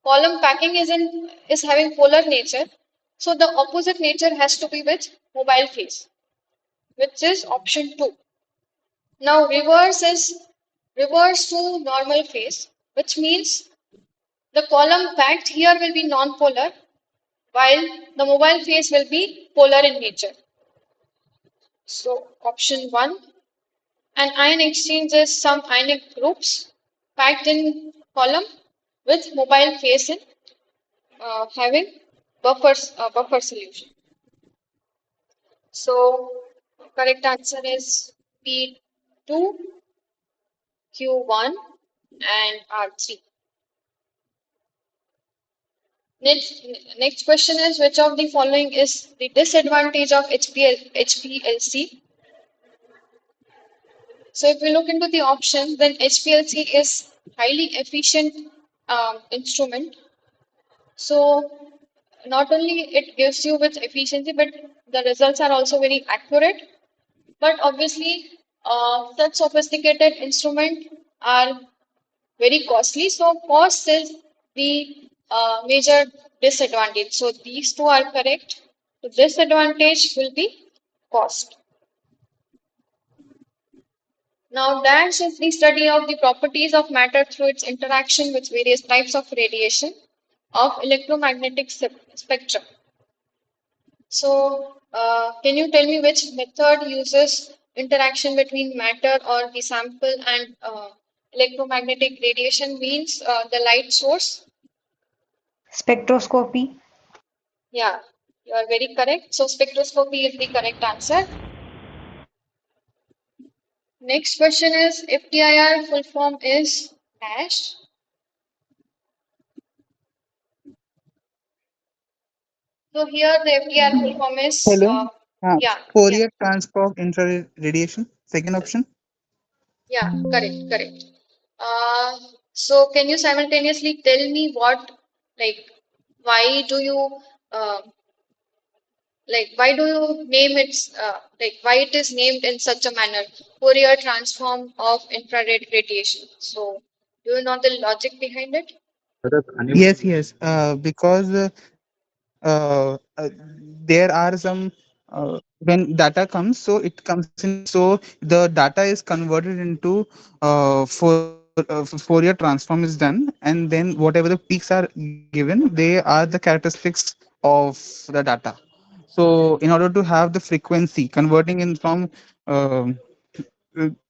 column packing is having polar nature, so the opposite nature has to be with mobile phase, which is option 2. Now reverse is reverse to normal phase, which means the column packed here will be non-polar, while the mobile phase will be polar in nature. So option 1. An ion exchange is some ionic groups packed in column with mobile phase in having buffer solution. So correct answer is P2, Q1 and R3. Next question is, which of the following is the disadvantage of HPLC? So if we look into the options, then HPLC is highly efficient instrument. So not only it gives you with efficiency, but the results are also very accurate. But obviously, such sophisticated instruments are very costly. So cost is the major disadvantage. So these two are correct. The disadvantage will be cost. Now, DANCE is the study of the properties of matter through its interaction with various types of radiation of electromagnetic spectrum. So, can you tell me which method uses interaction between matter or the sample and electromagnetic radiation means the light source. Spectroscopy. Yeah, you are very correct. So spectroscopy is the correct answer. Next question is FTIR full form is dash. So here the FTIR full form is Hello. yeah, yeah, Fourier transform infrared radiation. Second option. yeah, correct, correct. Uh, so can you simultaneously tell me what, like, why do you uh, why do you name it why it is named in such a manner, Fourier transform of infrared radiation? So do you know the logic behind it? Yes, yes. Because there are some when data comes, so it comes in. So the data is converted into Fourier transform is done, and then whatever the peaks are given, they are the characteristics of the data. So in order to have the frequency converting in from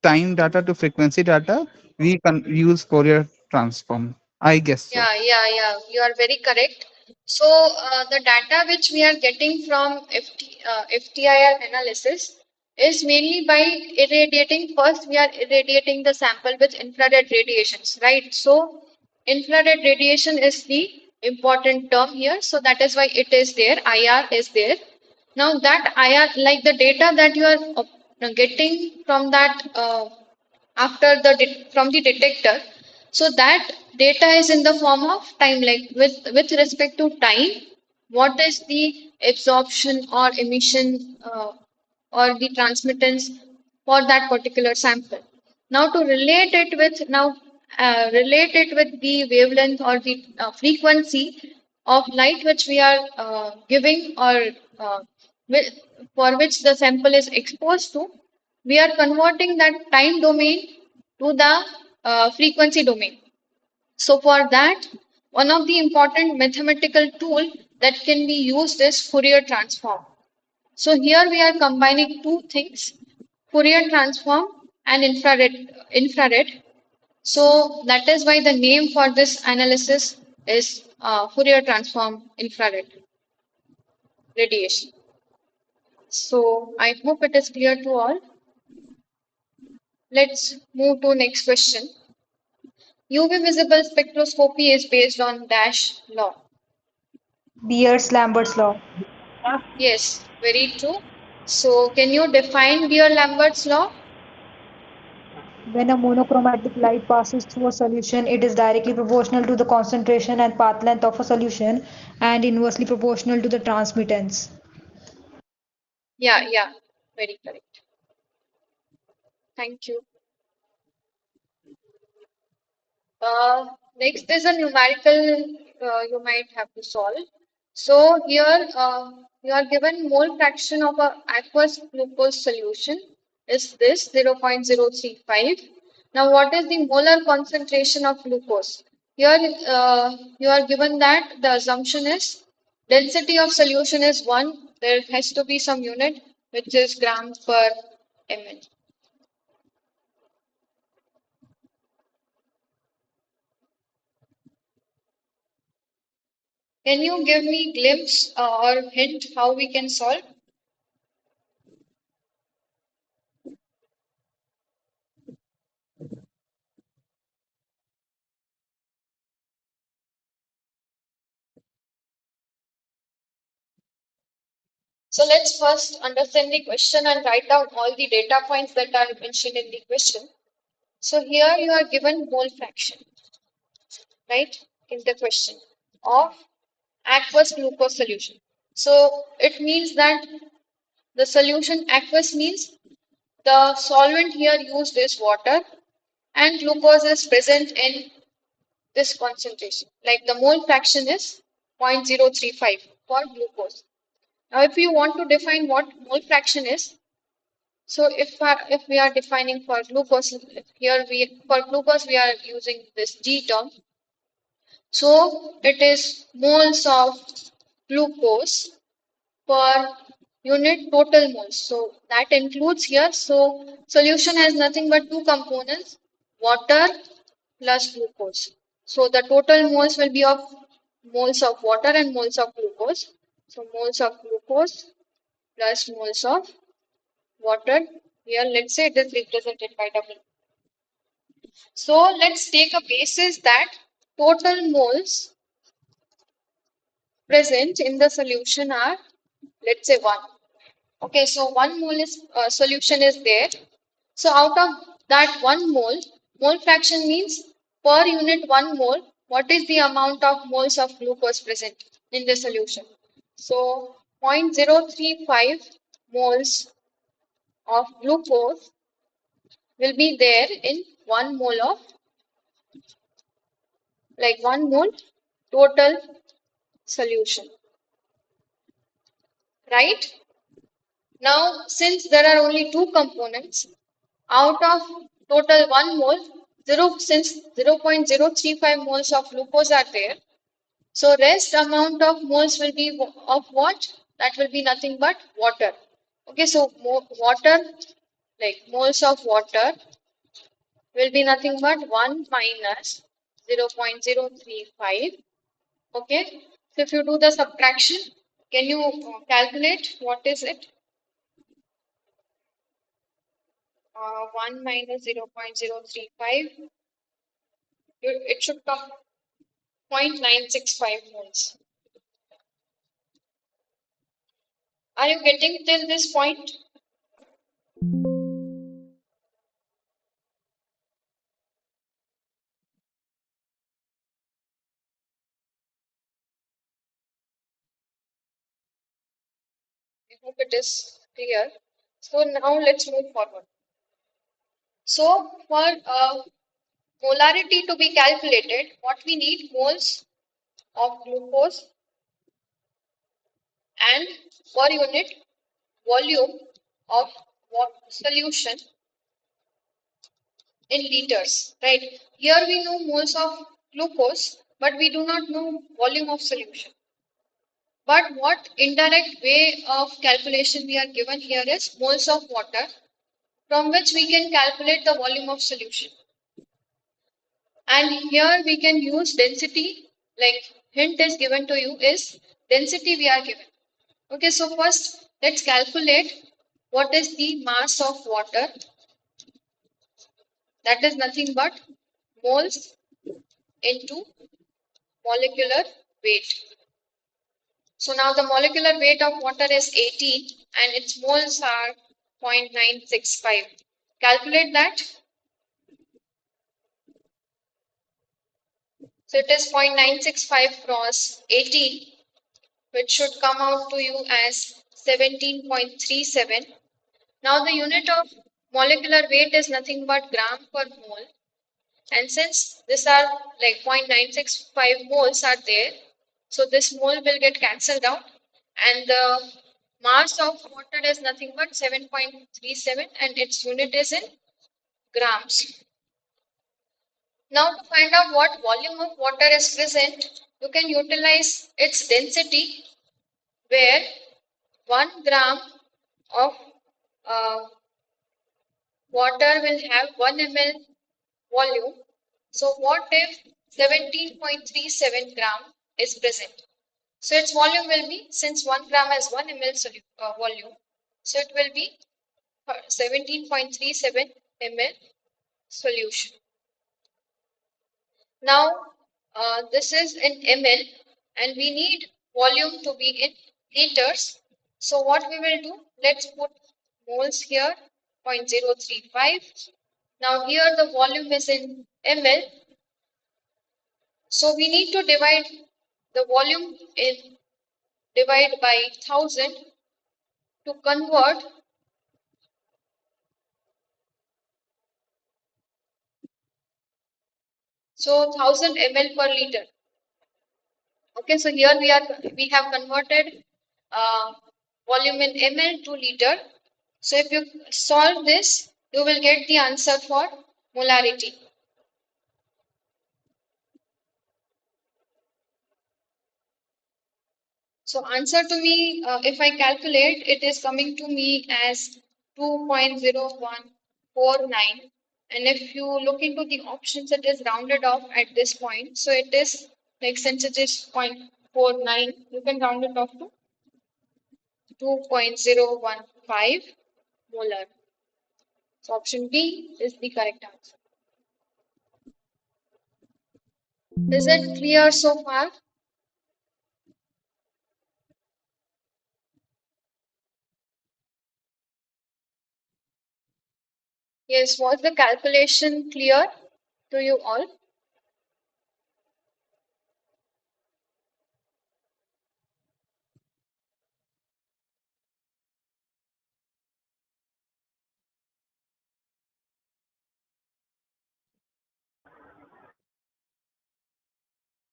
time data to frequency data, we can use Fourier transform. I guess so. Yeah, yeah, yeah. You are very correct. So the data which we are getting from FTIR analysis is mainly by irradiating. First, we are irradiating the sample with infrared radiations, right? So infrared radiation is the important term here. So that is why it is there. IR is there. Now that IR, like the data that you are getting from that. After the from the detector, so that data is in the form of time, like with respect to time, what is the absorption or emission or the transmittance for that particular sample. Now to relate it with relate it with the wavelength or the frequency of light which we are giving or uh, with, for which the sample is exposed to, we are converting that time domain to the frequency domain. So for that, one of the important mathematical tool that can be used is Fourier transform. So here we are combining two things, Fourier transform and infrared. So that is why the name for this analysis is Fourier transform infrared radiation. So I hope it is clear to all. Let's move to next question. UV visible spectroscopy is based on dash law. Beer's-Lambert's law. Yes, very true. So can you define Beer-Lambert's law? When a monochromatic light passes through a solution, it is directly proportional to the concentration and path length of a solution and inversely proportional to the transmittance. Yeah, yeah, very correct. Thank you. Next is a numerical you might have to solve. So here you are given mole fraction of a aqueous glucose solution is this 0.035. Now what is the molar concentration of glucose? Here you are given that the assumption is density of solution is 1. There has to be some unit which is grams per ml. Can you give me glimpse or hint how we can solve? So let's first understand the question and write down all the data points that are mentioned in the question. So here you are given mole fraction, right, in the question of aqueous glucose solution. So it means that the solution aqueous means the solvent here used is water and glucose is present in this concentration. Like the mole fraction is 0.035 for glucose. Now if you want to define what mole fraction is, so if we are defining for glucose, here we for glucose we are using this G term. So it is moles of glucose per unit total moles. So that includes here. So solution has nothing but two components, water plus glucose. So the total moles will be of moles of water and moles of glucose. So moles of glucose plus moles of water. Here, let's say it is represented by W. So let's take a basis that total moles present in the solution are, let's say, 1. Okay, so 1 mole is solution is there. So out of that 1 mole, mole fraction means per unit 1 mole, what is the amount of moles of glucose present in the solution? So 0.035 moles of glucose will be there in 1 mole of, like 1 mole total solution, right? Now, since there are only 2 components, out of total 1 mole, since 0.035 moles of glucose are there, so rest amount of moles will be of what? That will be nothing but water. Okay, so water, like moles of water will be nothing but 1 minus 0.035. Okay, so if you do the subtraction, can you calculate what is it? 1 minus 0.035, it should come 0.965 moles. Are you getting till this point? I hope it is clear. So now let's move forward. So for molarity to be calculated, what we need moles of glucose and per unit volume of solution in liters, right? Here we know moles of glucose, but we do not know volume of solution. But what indirect way of calculation we are given here is moles of water, from which we can calculate the volume of solution. And here we can use density, like hint is given to you is density we are given. Okay, so first let's calculate what is the mass of water. That is nothing but moles into molecular weight. So now the molecular weight of water is 18 and its moles are 0.965. Calculate that. So it is 0.965 cross 18, which should come out to you as 17.37. Now the unit of molecular weight is nothing but gram per mole. And since these are like 0.965 moles are there, so this mole will get cancelled out. And the mass of water is nothing but 7.37 and its unit is in grams. Now to find out what volume of water is present, you can utilize its density, where 1 gram of water will have 1 ml volume. So what if 17.37 gram is present? So its volume will be, since 1 gram has 1 ml volume, so it will be 17.37 ml solution. Now this is in ml and we need volume to be in liters. So what we will do, let's put moles here 0.035. Now here the volume is in ml. So we need to divide the volume in divide by 1000 to convert so 1000 ml per liter. Okay, so here we have converted volume in ml to liter. So if you solve this, you will get the answer for molarity. So answer to me, if I calculate, it is coming to me as 2.0149. And if you look into the options, it is rounded off at this point. So it is like since it is 0.49, you can round it off to 2.015 molar. So option B is the correct answer. Is it clear so far? Yes, was the calculation clear to you all?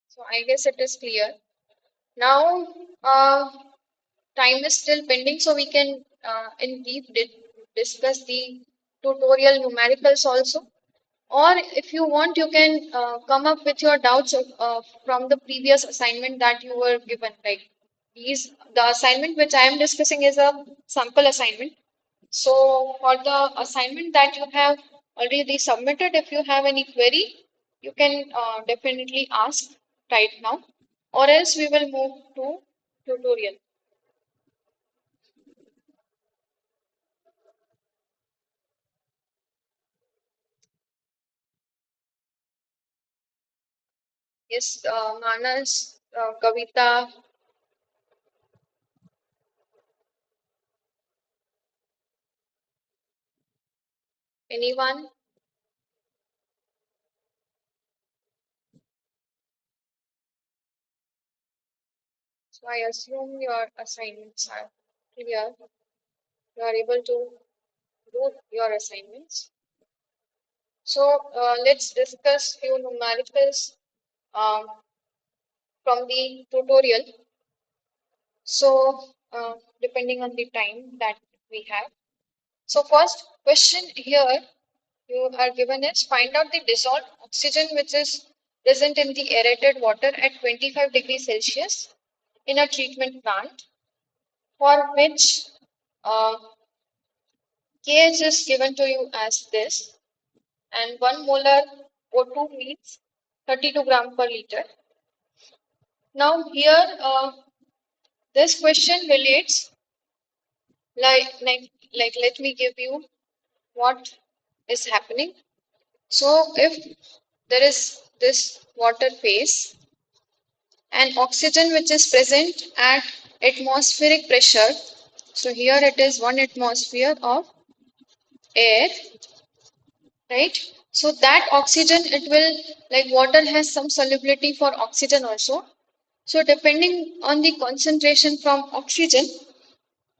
So I guess it is clear. Now, time is still pending, so we can in deep discuss the tutorial numericals also. Or if you want, you can come up with your doubts from the previous assignment that you were given. Like the assignment which I am discussing is a sample assignment. So for the assignment that you have already submitted, if you have any query, you can definitely ask right now, or else we will move to tutorial. Yes, Manas, Kavita, anyone? So I assume your assignments are clear. You are able to do your assignments. So let's discuss few numericals um, from the tutorial. So depending on the time that we have. So first question here you are given is find out the dissolved oxygen which is present in the aerated water at 25 degrees Celsius in a treatment plant for which uh, KH is given to you as this, and 1 molar O2 means 32 gram per liter. Now here this question relates like let me give you what is happening. So if there is this water phase and oxygen which is present at atmospheric pressure, so here it is 1 atmosphere of air, right? So that oxygen, it will, like water has some solubility for oxygen also. So depending on the concentration from oxygen,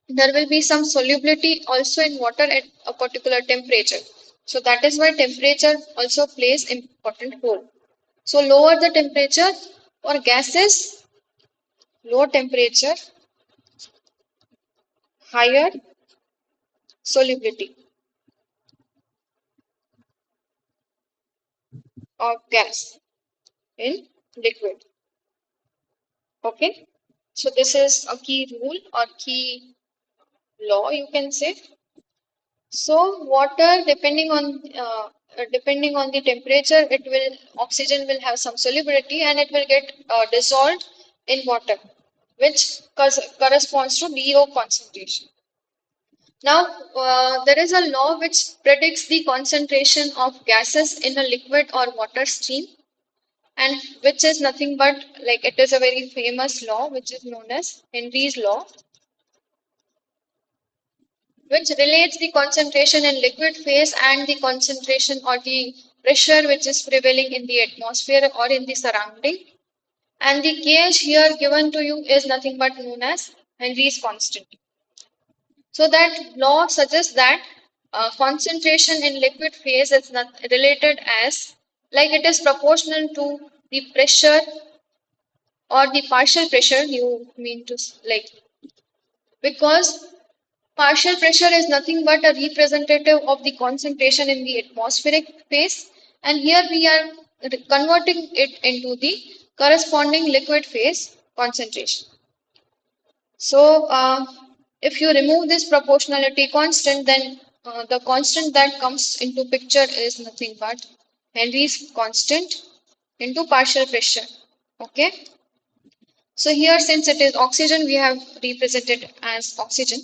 there will be some solubility also in water at a particular temperature. So that is why temperature also plays important role. So lower the temperature for gases, low temperature, higher solubility of gas in liquid. Okay. So this is a key rule or key law, you can say. So water, depending on the temperature, it will oxygen will have some solubility and it will get dissolved in water, which corresponds to DO concentration. Now, there is a law which predicts the concentration of gases in a liquid or water stream, and which is nothing but like it is a very famous law, which is known as Henry's law, which relates the concentration in liquid phase and the concentration or the pressure which is prevailing in the atmosphere or in the surrounding. And the KH here given to you is nothing but known as Henry's constant. So that law suggests that concentration in liquid phase is not related as like it is proportional to the pressure or the partial pressure you mean to like, because partial pressure is nothing but a representative of the concentration in the atmospheric phase, and here we are converting it into the corresponding liquid phase concentration. So if you remove this proportionality constant, then the constant that comes into picture is nothing but Henry's constant into partial pressure. Okay. So here, since it is oxygen, we have represented as oxygen.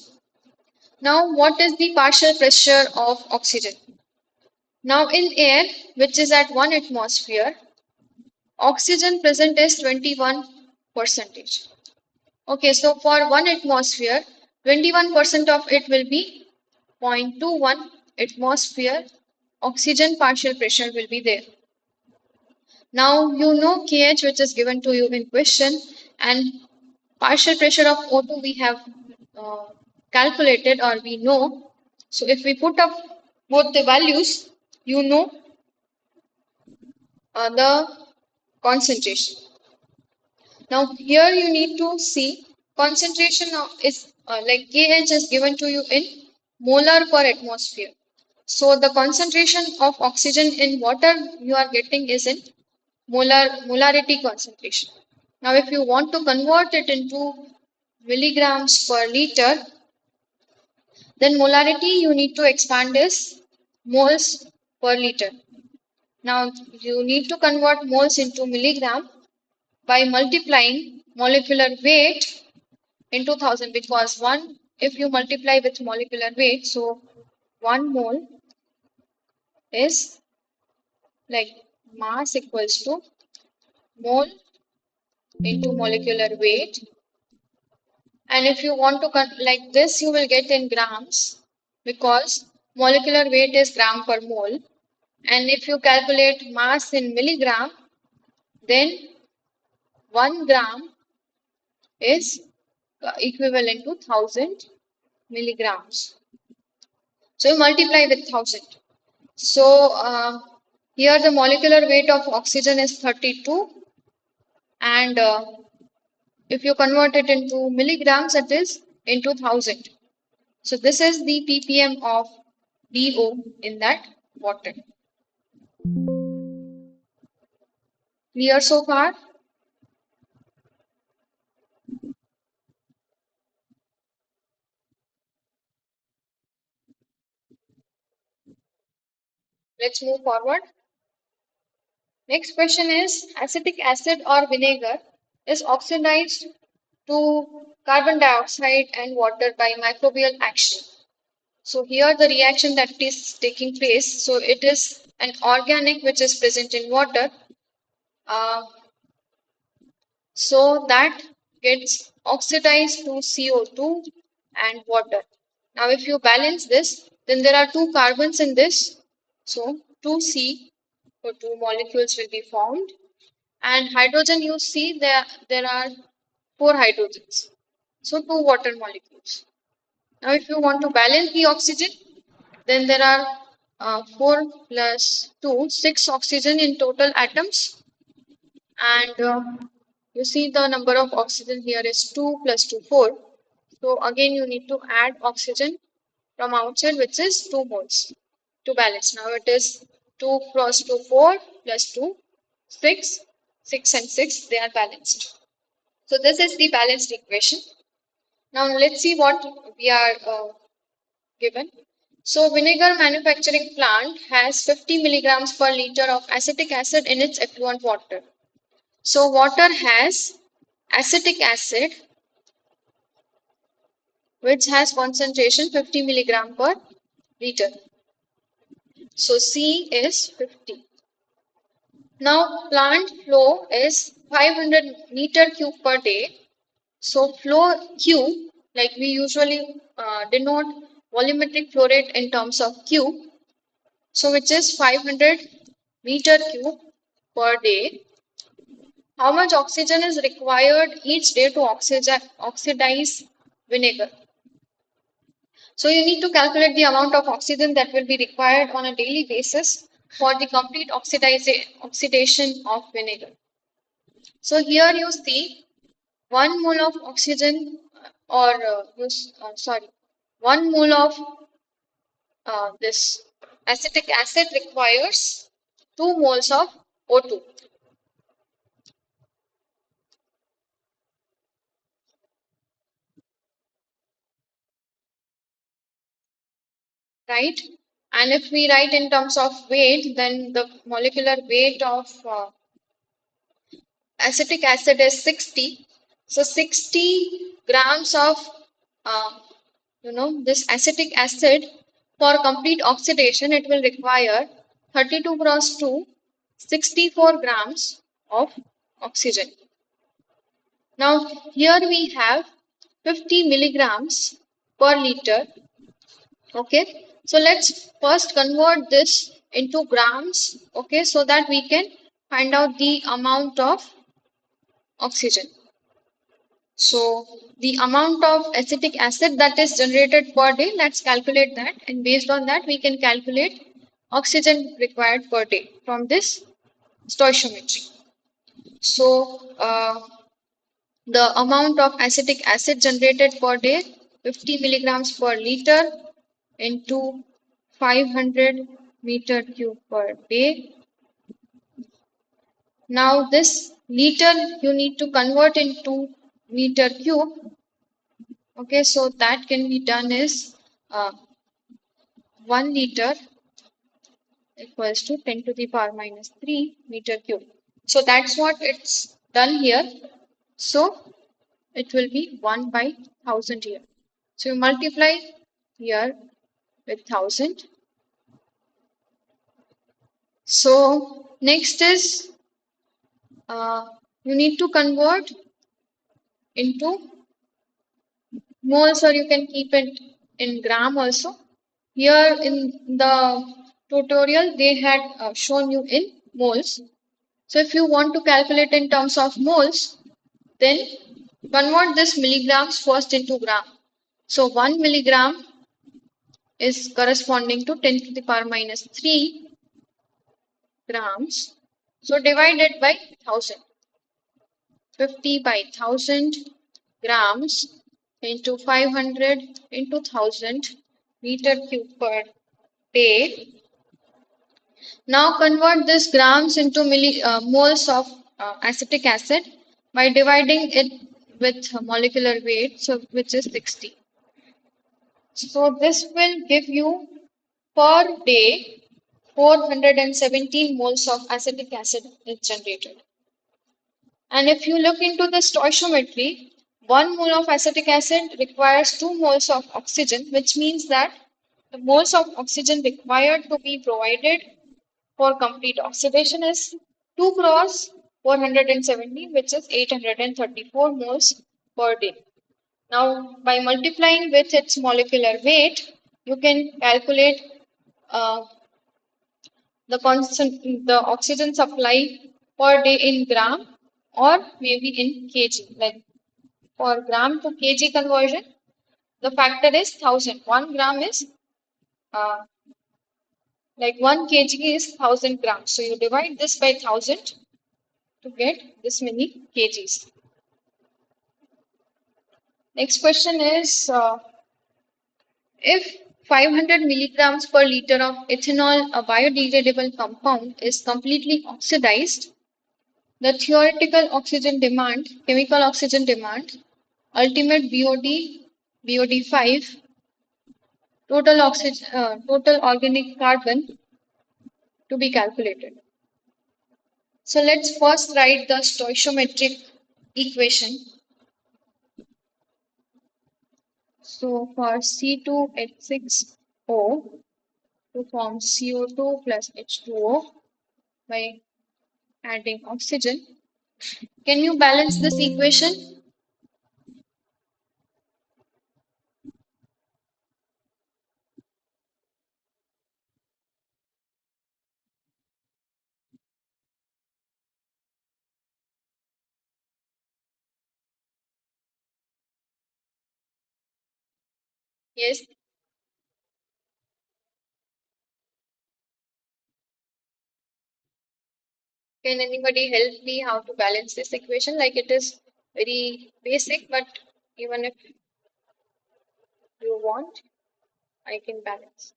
Now, what is the partial pressure of oxygen? Now, in air, which is at 1 atmosphere, oxygen present is 21 percentage. Okay, so for 1 atmosphere, 21% of it will be 0.21 atmosphere oxygen partial pressure will be there. Now you know KH, which is given to you in question, and partial pressure of O2 we have calculated or we know. So if we put up both the values, you know the concentration. Now here you need to see concentration of is like KH is given to you in molar per atmosphere. So the concentration of oxygen in water you are getting is in molarity concentration. Now if you want to convert it into milligrams per liter, then molarity you need to expand is moles per liter. Now you need to convert moles into milligram by multiplying molecular weight into 1000, because one, if you multiply with molecular weight, so 1 mole is like mass equals to mole into molecular weight. And if you want to like this, you will get in grams because molecular weight is gram per mole. And if you calculate mass in milligram, then 1 gram is equivalent to 1000 milligrams. So you multiply with 1000. So here the molecular weight of oxygen is 32, and if you convert it into milligrams, it is into 1000. So this is the ppm of DO in that water. Clear so far? Let's move forward. Next question is acetic acid or vinegar is oxidized to carbon dioxide and water by microbial action. So here the reaction that is taking place, so it is an organic which is present in water. Uh, so that gets oxidized to CO2 and water. Now if you balance this, then there are two carbons in this. So 2C, so two molecules will be formed. And hydrogen, you see there are four hydrogens. So two water molecules. Now if you want to balance the oxygen, then there are 4 plus 2, 6 oxygen in total atoms. And you see the number of oxygen here is 2 plus 2, 4. So again you need to add oxygen from outside, which is 2 moles to balance. Now it is 2 plus 2, 4 plus 2, 6. 6 and 6, they are balanced. So this is the balanced equation. Now let's see what we are given. So vinegar manufacturing plant has 50 milligrams per liter of acetic acid in its effluent water. So water has acetic acid which has concentration 50 milligram per liter. So C is 50. Now plant flow is 500 meter cube per day. So flow Q, like we usually denote volumetric flow rate in terms of Q. So which is 500 meter cube per day. How much oxygen is required each day to oxidize vinegar? So you need to calculate the amount of oxygen that will be required on a daily basis for the complete oxidation of vinegar. So here you see 1 mole of oxygen or sorry, 1 mole of this acetic acid requires 2 moles of O2. right? And if we write in terms of weight, then the molecular weight of acetic acid is 60. So 60 grams of this acetic acid, for complete oxidation, it will require 32 cross 2, 64 grams of oxygen. Now here we have 50 milligrams per liter. Okay, so let's first convert this into grams, okay, so that we can find out the amount of oxygen. So the amount of acetic acid that is generated per day, let's calculate that, and based on that we can calculate oxygen required per day from this stoichiometry. So the amount of acetic acid generated per day, 50 milligrams per liter into 500 meter cube per day. Now this liter you need to convert into meter cube. Okay, so that can be done is 1 liter equals to 10 to the power minus 3 meter cube. So that's what it's done here. So it will be 1 by 1000 here. So you multiply here with 1000. So next is you need to convert into moles, or you can keep it in gram also. Here in the tutorial, they had shown you in moles. So if you want to calculate in terms of moles, then convert this milligrams first into gram. So 1 milligram is corresponding to 10 to the power minus 3 grams. So divide it by 1000. 50 by 1000 grams into 500 into 1000 meter cube per day. Now convert this grams into moles of acetic acid by dividing it with molecular weight, so which is 60. So this will give you per day 417 moles of acetic acid is generated. And if you look into the stoichiometry, 1 mole of acetic acid requires 2 moles of oxygen, which means that the moles of oxygen required to be provided for complete oxidation is 2 cross 470, which is 834 moles per day. Now, by multiplying with its molecular weight, you can calculate uh, the oxygen supply per day in gram or maybe in kg. Like for gram to kg conversion, the factor is 1000. 1 gram is uh, like 1 kg is 1000 grams. So you divide this by 1000 to get this many kgs. Next question is if 500 milligrams per liter of ethanol, a biodegradable compound, is completely oxidized, the theoretical oxygen demand, chemical oxygen demand, ultimate BOD 5, total organic carbon to be calculated. So let's first write the stoichiometric equation. So for C2H6O to form CO2 plus H2O by adding oxygen. Can you balance this equation? Yes. Can anybody help me how to balance this equation? Like it is very basic, but even if you want, I can balance.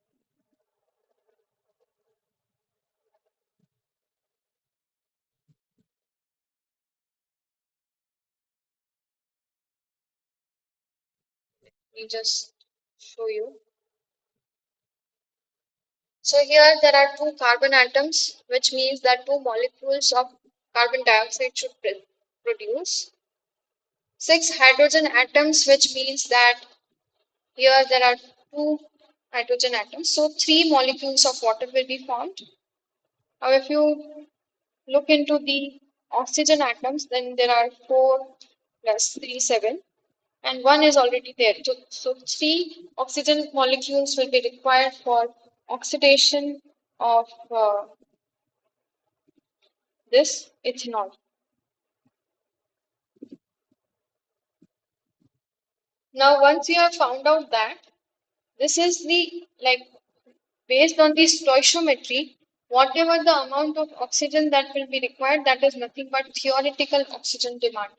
Let me just show you. So here there are two carbon atoms, which means that two molecules of carbon dioxide should produce. Six hydrogen atoms, which means that here there are two hydrogen atoms. So three molecules of water will be formed. Now if you look into the oxygen atoms, then there are 4 plus 3, 7, and one is already there. So three oxygen molecules will be required for oxidation of this ethanol. Now, once you have found out that this is the like based on the stoichiometry, whatever the amount of oxygen that will be required, that is nothing but theoretical oxygen demand.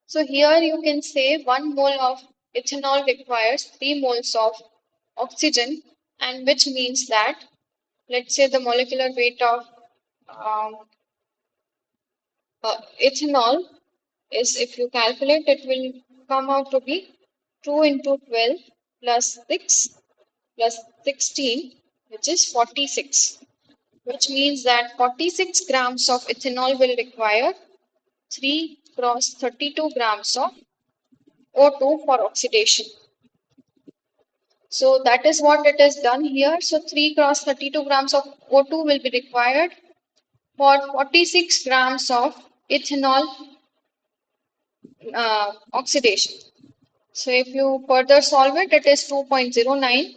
So here you can say 1 mole of ethanol requires 3 moles of oxygen, and which means that let's say the molecular weight of um, ethanol is, if you calculate, it will come out to be 2 into 12 plus 6 plus 16, which is 46, which means that 46 grams of ethanol will require 3 cross 32 grams of O2 for oxidation. So that is what it is done here. So 3 cross 32 grams of O2 will be required for 46 grams of ethanol oxidation. So if you further solve it, it is 2.09,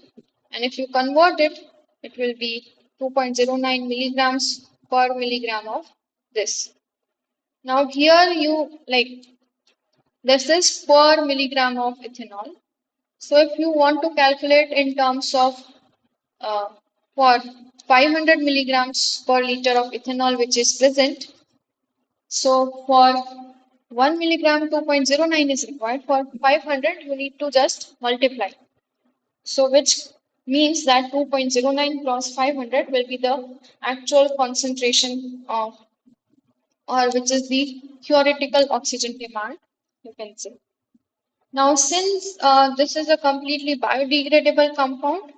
and if you convert it, it will be 2.09 milligrams per milligram of this. Now here you this is per milligram of ethanol. So if you want to calculate in terms of uh, for 500 milligrams per liter of ethanol which is present, so for 1 milligram 2.09 is required. For 500 you need to just multiply. So which means that 2.09 cross 500 will be the actual concentration of, or which is the theoretical oxygen demand, you can say. Now since this is a completely biodegradable compound,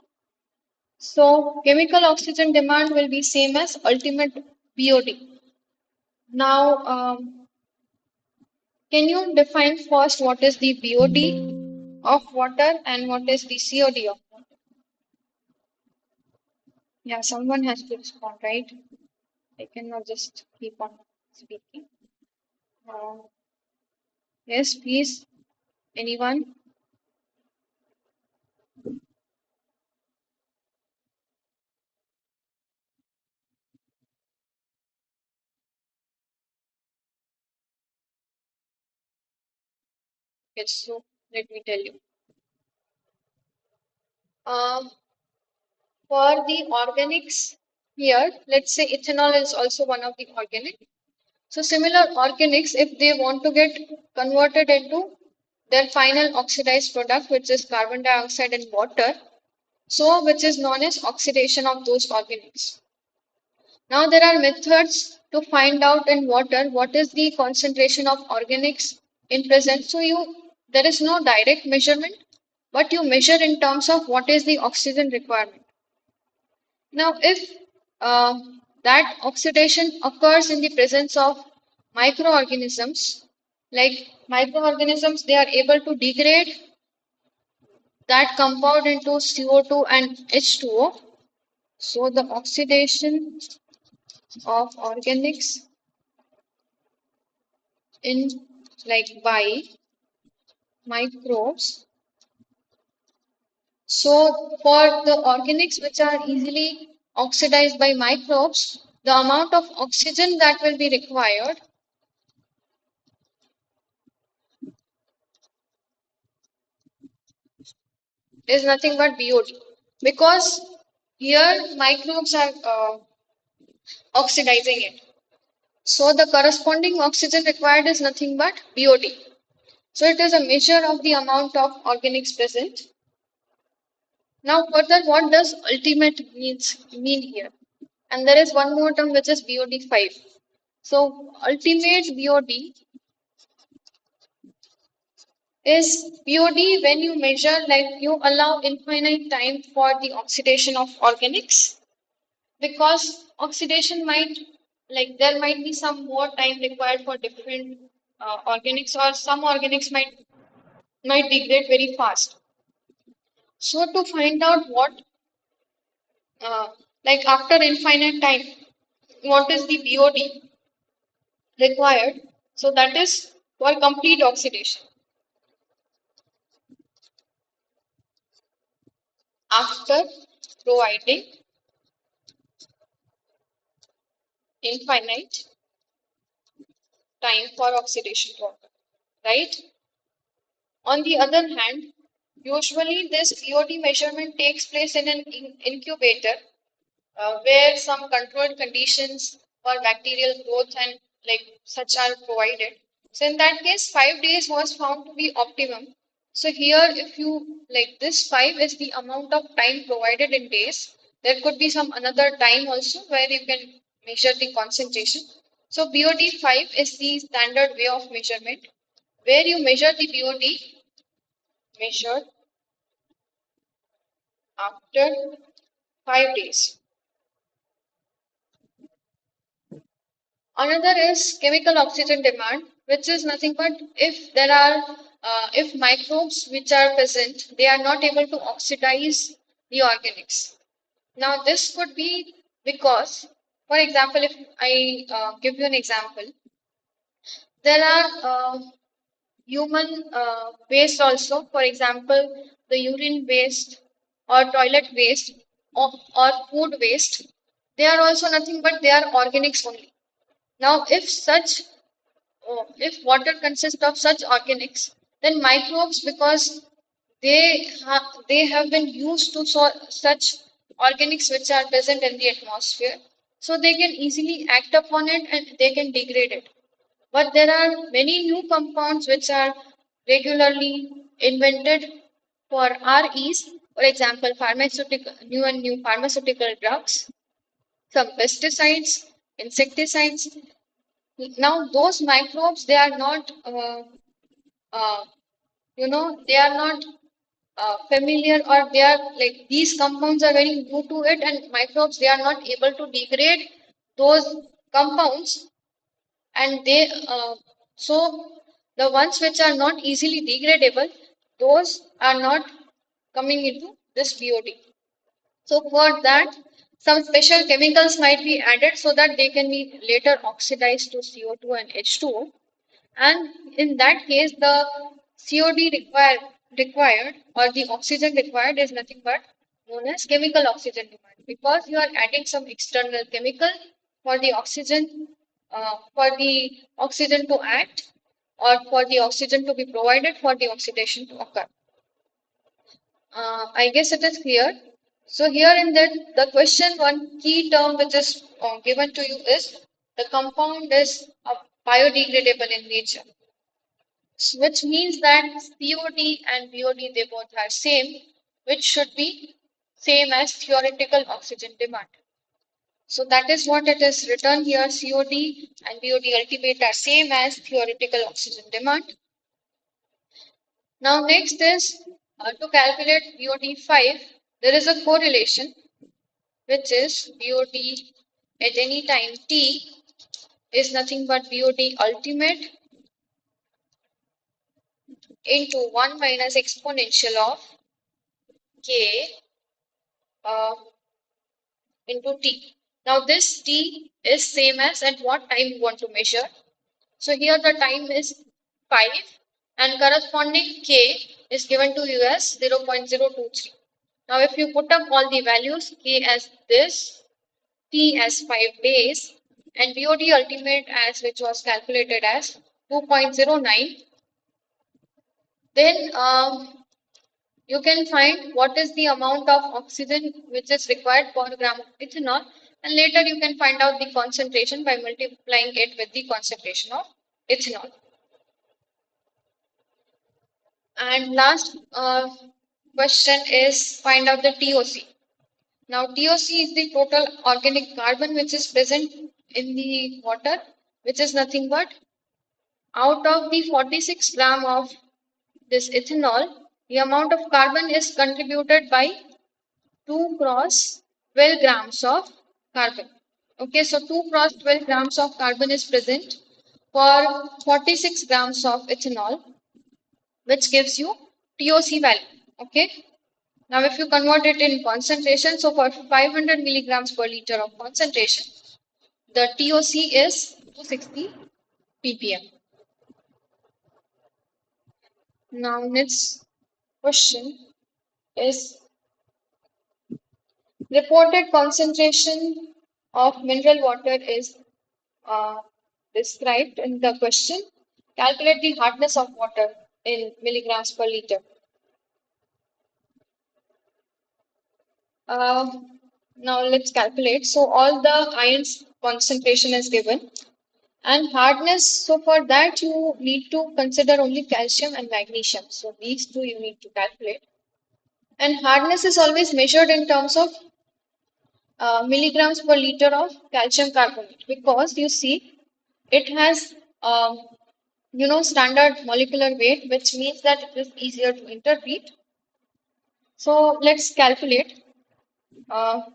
so chemical oxygen demand will be same as ultimate BOD. Now can you define first what is the BOD of water and what is the COD of water? Yeah, someone has to respond, right? I cannot just keep on speaking. Uh, yes, please. Anyone? Yes, so let me tell you. Um, for the organics here, let's say ethanol is also one of the organic. So similar organics, if they want to get converted into their final oxidized product, which is carbon dioxide and water, so which is known as oxidation of those organics. Now there are methods to find out in water what is the concentration of organics in present. So there is no direct measurement, but you measure in terms of what is the oxygen requirement. Now if that oxidation occurs in the presence of microorganisms, like microorganisms, they are able to degrade that compound into CO2 and H2O. So the oxidation of organics in by microbes. So for the organics which are easily oxidized by microbes, the amount of oxygen that will be required is nothing but BOD, because here microbes are oxidizing it. So the corresponding oxygen required is nothing but BOD. So it is a measure of the amount of organics present. Now further, what does ultimate mean here? And there is one more term which is BOD5. So ultimate BOD is BOD when you measure, like you allow infinite time for the oxidation of organics, because oxidation might, like there might be some more time required for different organics, or some organics might degrade very fast. So to find out what, uh, like after infinite time, what is the BOD required? So that is for complete oxidation. After providing infinite time for oxidation to occur, right? On the other hand, usually this BOD measurement takes place in an incubator, where some controlled conditions for bacterial growth and like such are provided. So in that case, 5 days was found to be optimum. So here, if you like this 5 is the amount of time provided in days. There could be some another time also where you can measure the concentration. So BOD 5 is the standard way of measurement, where you measure the BOD measured after 5 days. Another is chemical oxygen demand, which is nothing but if there are if microbes which are present, they are not able to oxidize the organics. Now this could be because, for example, if I give you an example, there are human waste also. For example, the urine waste or toilet waste, or food waste. They are also nothing but they are organics only. Now, if water consists of such organics, then microbes, because they have been used to such organics which are present in the atmosphere, so they can easily act upon it and they can degrade it. But there are many new compounds which are regularly invented for REs, for example, pharmaceutical new pharmaceutical drugs, some pesticides, insecticides. Now those microbes, they are not uh, they are not familiar, or they are like these compounds are very new to it, and microbes, they are not able to degrade those compounds, and they so the ones which are not easily degradable, those are not coming into this BOD. So for that, some special chemicals might be added so that they can be later oxidized to CO2 and H2O. And in that case, the COD required, or the oxygen required, is nothing but known as chemical oxygen demand, because you are adding some external chemical for the oxygen to act, or for the oxygen to be provided for the oxidation to occur. I guess it is clear. So here in that the question, one key term which is given to you is the compound is biodegradable in nature, which means that COD and BOD, they both are same, which should be same as theoretical oxygen demand. So that is what it is written here. COD and BOD ultimate are same as theoretical oxygen demand. Now next is to calculate BOD 5, there is a correlation, which is BOD at any time t is nothing but BOD ultimate into 1 minus exponential of k uh, into t. Now this t is same as at what time you want to measure. So here the time is 5, and corresponding k is given to you as 0.023. Now if you put up all the values, k as this, t as 5 days, and BOD ultimate as which was calculated as 2.09, then you can find what is the amount of oxygen which is required per gram of ethanol, and later you can find out the concentration by multiplying it with the concentration of ethanol. And last question is find out the TOC. Now TOC is the total organic carbon which is present in the water, which is nothing but out of the 46 gram of this ethanol, the amount of carbon is contributed by 2 cross 12 grams of carbon. Okay, so 2 cross 12 grams of carbon is present for 46 grams of ethanol, which gives you TOC value. Okay, now if you convert it in concentration, so for 500 milligrams per liter of concentration, the TOC is 260 ppm. Now next question is reported concentration of mineral water is uh, described in the question. Calculate the hardness of water in milligrams per liter. Uh, Now let's calculate. So all the ions concentration is given and hardness. So for that you need to consider only calcium and magnesium. So these two you need to calculate. And hardness is always measured in terms of milligrams per liter of calcium carbonate because you see it has standard molecular weight, which means that it is easier to interpret. So let's calculate.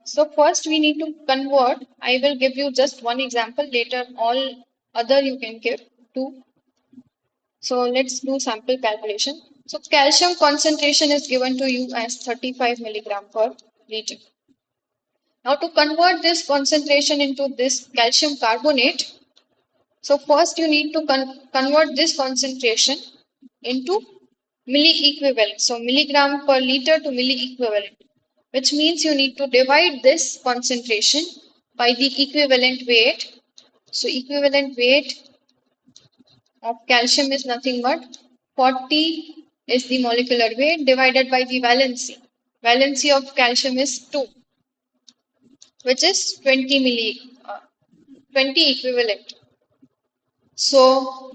So first we need to convert. I will give you just one example, later all other you can give two. So let's do sample calculation. So calcium concentration is given to you as 35 milligram per liter. Now to convert this concentration into this calcium carbonate, so first you need to convert this concentration into milli-equivalent. So milligram per liter to milli-equivalent, which means you need to divide this concentration by the equivalent weight. So equivalent weight of calcium is nothing but 40 is the molecular weight divided by the valency. Valency of calcium is 2, which is 20 equivalent. So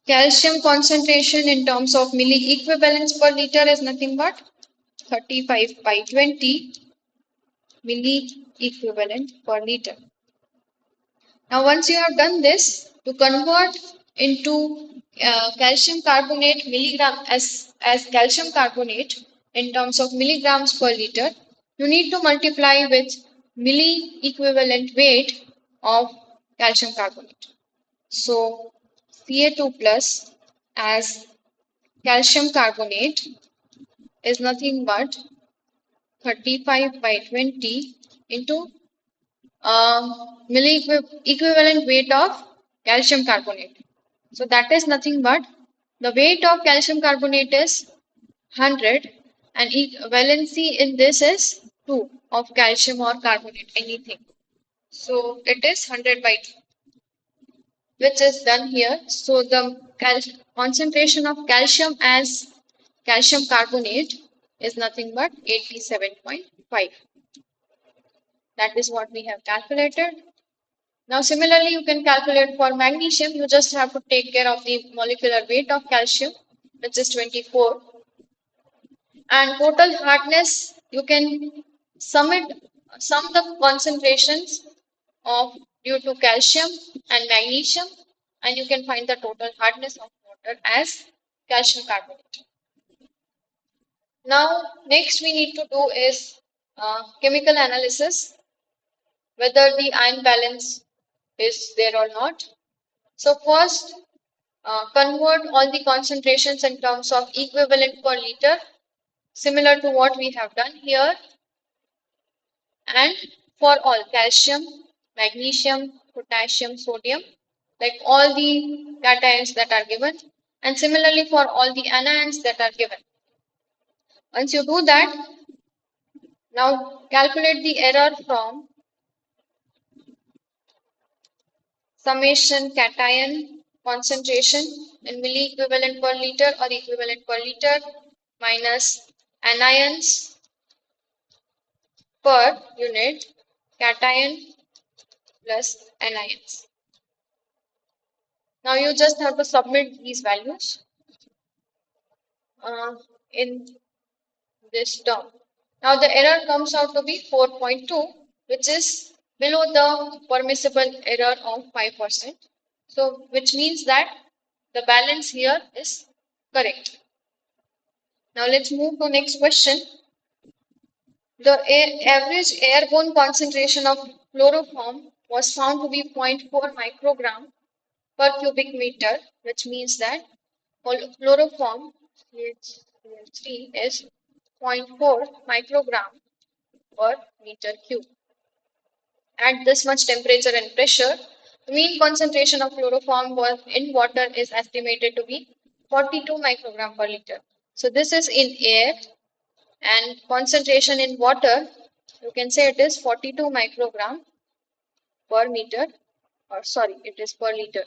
calcium concentration in terms of milli equivalents per liter is nothing but 35 by 20 milli equivalent per liter. Now once you have done this, to convert into calcium carbonate milligram as calcium carbonate in terms of milligrams per liter, you need to multiply with milli equivalent weight of calcium carbonate. So Ca2 plus as calcium carbonate is nothing but 35 by 20 into milli equivalent weight of calcium carbonate. So that is nothing but the weight of calcium carbonate is 100 and valency in this is 2 of calcium or carbonate, anything. So it is 100 by 2, which is done here. So the concentration of calcium as calcium carbonate is nothing but 87.5. That is what we have calculated. Now similarly you can calculate for magnesium. You just have to take care of the molecular weight of calcium, which is 24, and total hardness you can sum the concentrations of due to calcium and magnesium, and you can find the total hardness of water as calcium carbonate. Now next we need to do is chemical analysis, whether the ion balance is there or not. So first convert all the concentrations in terms of equivalent per liter, similar to what we have done here, and for all calcium, magnesium, potassium, sodium, like all the cations that are given, and similarly for all the anions that are given. Once you do that, now calculate the error from summation cation concentration in milli equivalent per liter or equivalent per liter minus anions per unit cation plus anions. Now you just have to submit these values in this term. Now the error comes out to be 4.2, which is below the permissible error of 5%. So which means that the balance here is correct. Now let's move to next question. The average airborne concentration of chloroform was found to be 0.4 microgram per cubic meter, which means that chloroform CH3 is 0.4 microgram per meter cube. At this much temperature and pressure, the mean concentration of chloroform in water is estimated to be 42 microgram per liter. So this is in air, and concentration in water, you can say it is 42 microgram per meter, or sorry, it is per liter.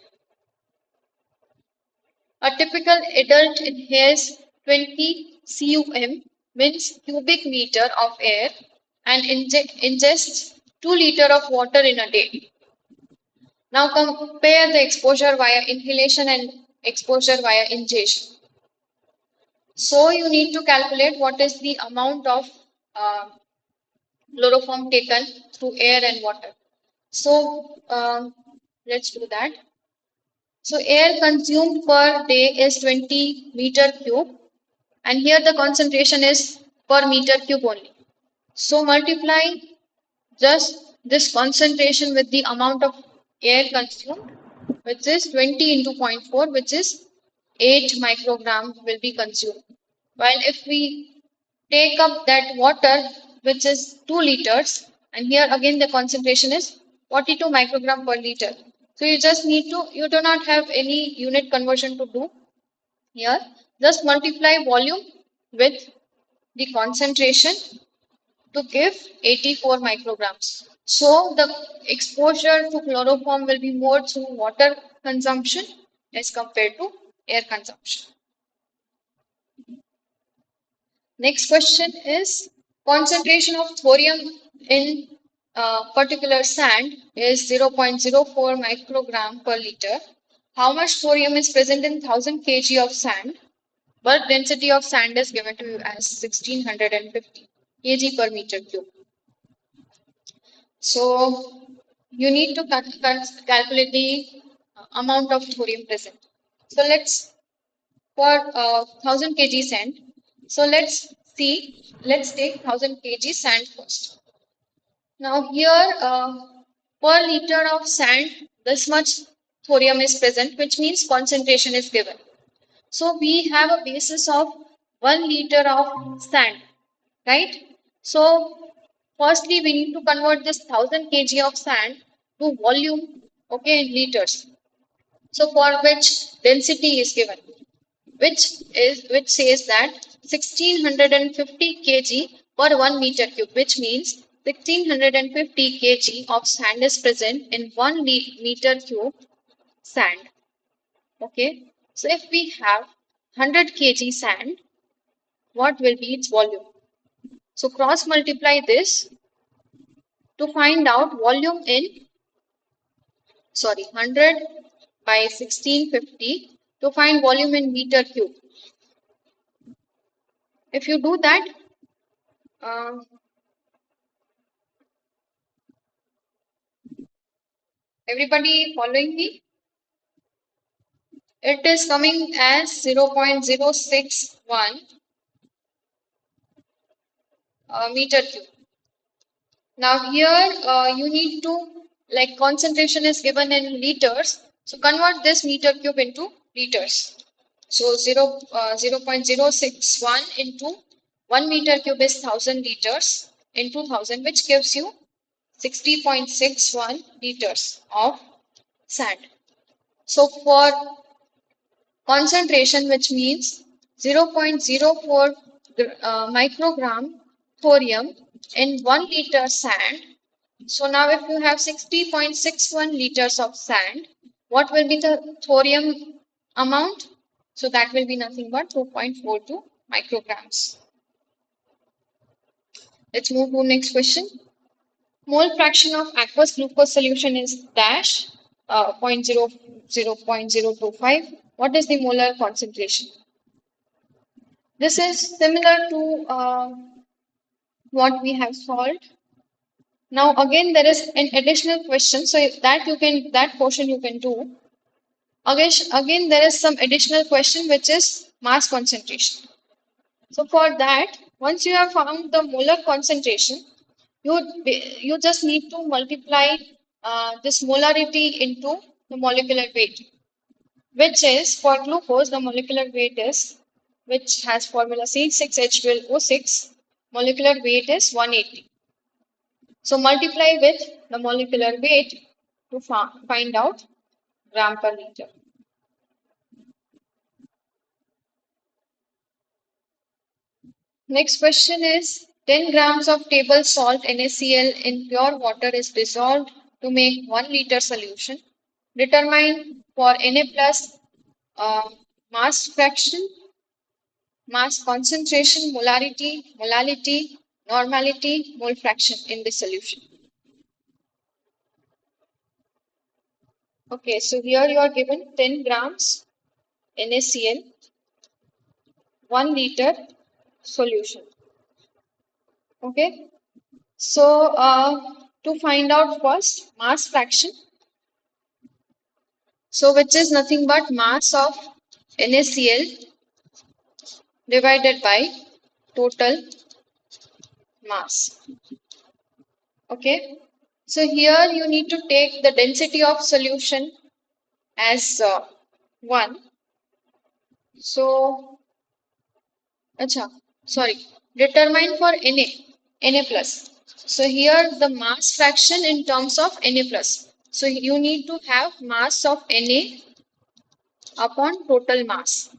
A typical adult inhales 20 cum, means cubic meter of air, and ingests 2 liter of water in a day. Now compare the exposure via inhalation and exposure via ingestion. So you need to calculate what is the amount of chloroform taken through air and water. So let's do that. So air consumed per day is 20 meter cube, and here the concentration is per meter cube only. So multiply just this concentration with the amount of air consumed, which is 20 into 0.4, which is 8 microgram will be consumed. While if we take up that water, which is 2 liters, and here again the concentration is 42 microgram per liter. So you just need to, you do not have any unit conversion to do here. Just multiply volume with the concentration to give 84 micrograms. So the exposure to chloroform will be more through water consumption as compared to air consumption. Next question is concentration of thorium in particular sand is 0.04 microgram per liter. How much thorium is present in 1000 kg of sand? Bulk density of sand is given to you as 1650 kg per meter cube. So you need to calculate the amount of thorium present. So let's for 1000 kg sand. So let's take 1000 kg sand first. Now here per liter of sand, this much thorium is present, which means concentration is given. So we have a basis of 1 liter of sand, right? So firstly, we need to convert this 1000 kg of sand to volume, okay, in liters. So for which density is given, which says that 1650 kg per 1 meter cube, which means 1650 kg of sand is present in 1 meter cube sand. Okay, so if we have 100 kg sand, what will be its volume? So cross multiply this to find out volume in, sorry, 100 by 1650 to find volume in meter cube. If you do that, everybody following me? It is coming as 0.061 meter cube. Now here you need to, like concentration is given in liters, so convert this meter cube into liters. So 0.061 into 1 meter cube is 1000 liters into 1000, which gives you 60.61 liters of sand. So for concentration, which means 0.04 microgram thorium in 1 liter sand. So now if you have 60.61 liters of sand, what will be the thorium amount? So that will be nothing but 2.42 micrograms. Let's move to next question. Mole fraction of aqueous glucose solution is dash 0.025. What is the molar concentration? This is similar to what we have solved. Now again there is an additional question, so that portion you can do. Again there is some additional question, which is mass concentration. So for that, once you have found the molar concentration, you just need to multiply this molarity into the molecular weight, which is for glucose, the molecular weight is, which has formula C6H12O6, molecular weight is 180. So multiply with the molecular weight to find out gram per liter. Next question is 10 grams of table salt NaCl in pure water is dissolved to make 1 liter solution. Determine for Na plus mass fraction, mass concentration, molality, normality, mole fraction in the solution. Okay, so here you are given 10 grams NaCl, 1 liter solution. Okay, so to find out first mass fraction, so which is nothing but mass of NaCl divided by total mass. Okay, so here you need to take the density of solution as 1. So, acha, sorry, determine for Na plus. So here the mass fraction in terms of Na plus. So you need to have mass of Na upon total mass.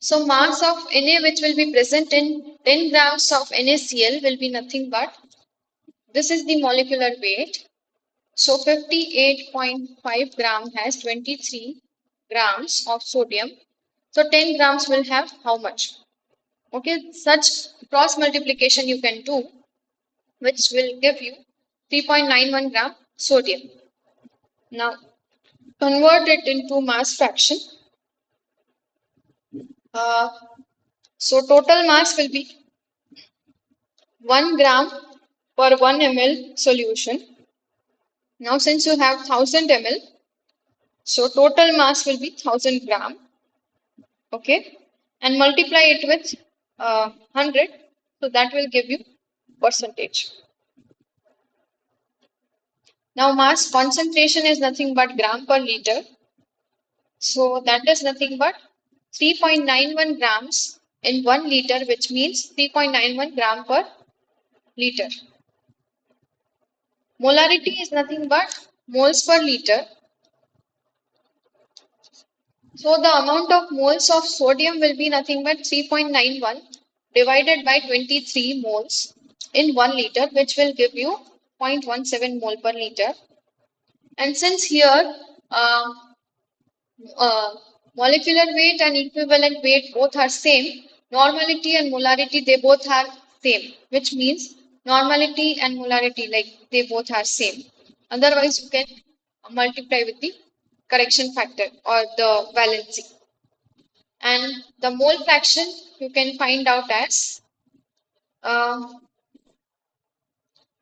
So mass of Na which will be present in 10 grams of NaCl will be nothing but, this is the molecular weight. So 58.5 gram has 23 grams of sodium. So 10 grams will have how much? Okay, such cross multiplication you can do, which will give you 3.91 gram sodium. Now convert it into mass fraction. So total mass will be 1 gram per 1 ml solution. Now since you have 1000 ml, so total mass will be 1000 gram. Okay, and multiply it with 100, so that will give you percentage. Now mass concentration is nothing but gram per liter, so that is nothing but 3.91 grams in 1 liter, which means 3.91 gram per liter. Molarity is nothing but moles per liter. So the amount of moles of sodium will be nothing but 3.91 divided by 23 moles in 1 liter, which will give you 0.17 mole per liter. And since here uh, molecular weight and equivalent weight both are same, normality and molarity they both are same, which means normality and molarity like they both are same. Otherwise, you can multiply with the correction factor or the valency. And the mole fraction you can find out as uh,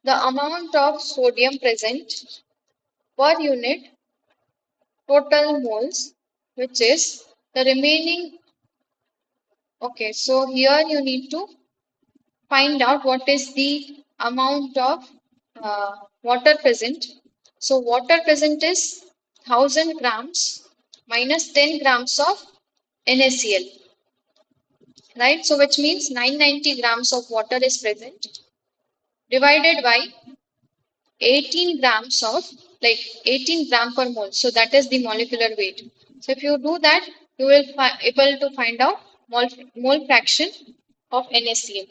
the amount of sodium present per unit total moles, which is the remaining. Okay, so here you need to find out what is the amount of water present. So water present is 1000 grams minus 10 grams of NaCl, right? So which means 990 grams of water is present divided by 18 grams of, like 18 gram per mole. So that is the molecular weight. So if you do that, you will able to find out mole fraction of NaCl.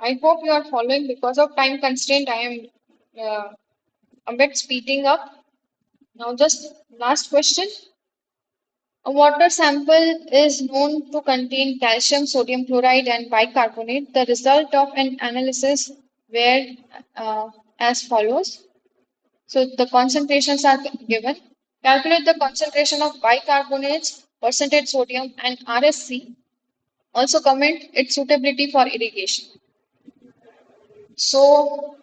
I hope you are following. Because of time constraint, I am a bit speeding up. Now just last question. A water sample is known to contain calcium, sodium chloride, and bicarbonate. The result of an analysis were as follows. So the concentrations are given. Calculate the concentration of bicarbonates, percentage sodium, and RSC. Also comment its suitability for irrigation. So,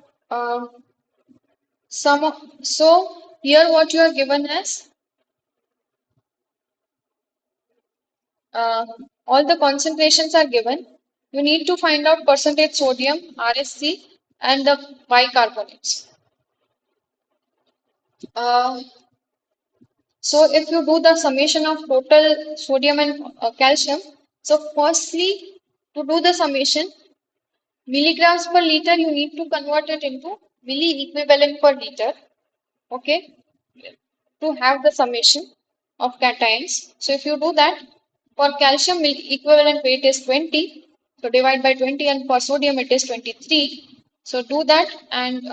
so here what you are given as all the concentrations are given. You need to find out percentage sodium, RSC, and the bicarbonates. So if you do the summation of total sodium and calcium, so firstly, to do the summation, milligrams per liter, you need to convert it into milli equivalent per liter, okay, to have the summation of cations. So if you do that, for calcium equivalent weight is 20, so divide by 20, and for sodium it is 23. So do that, and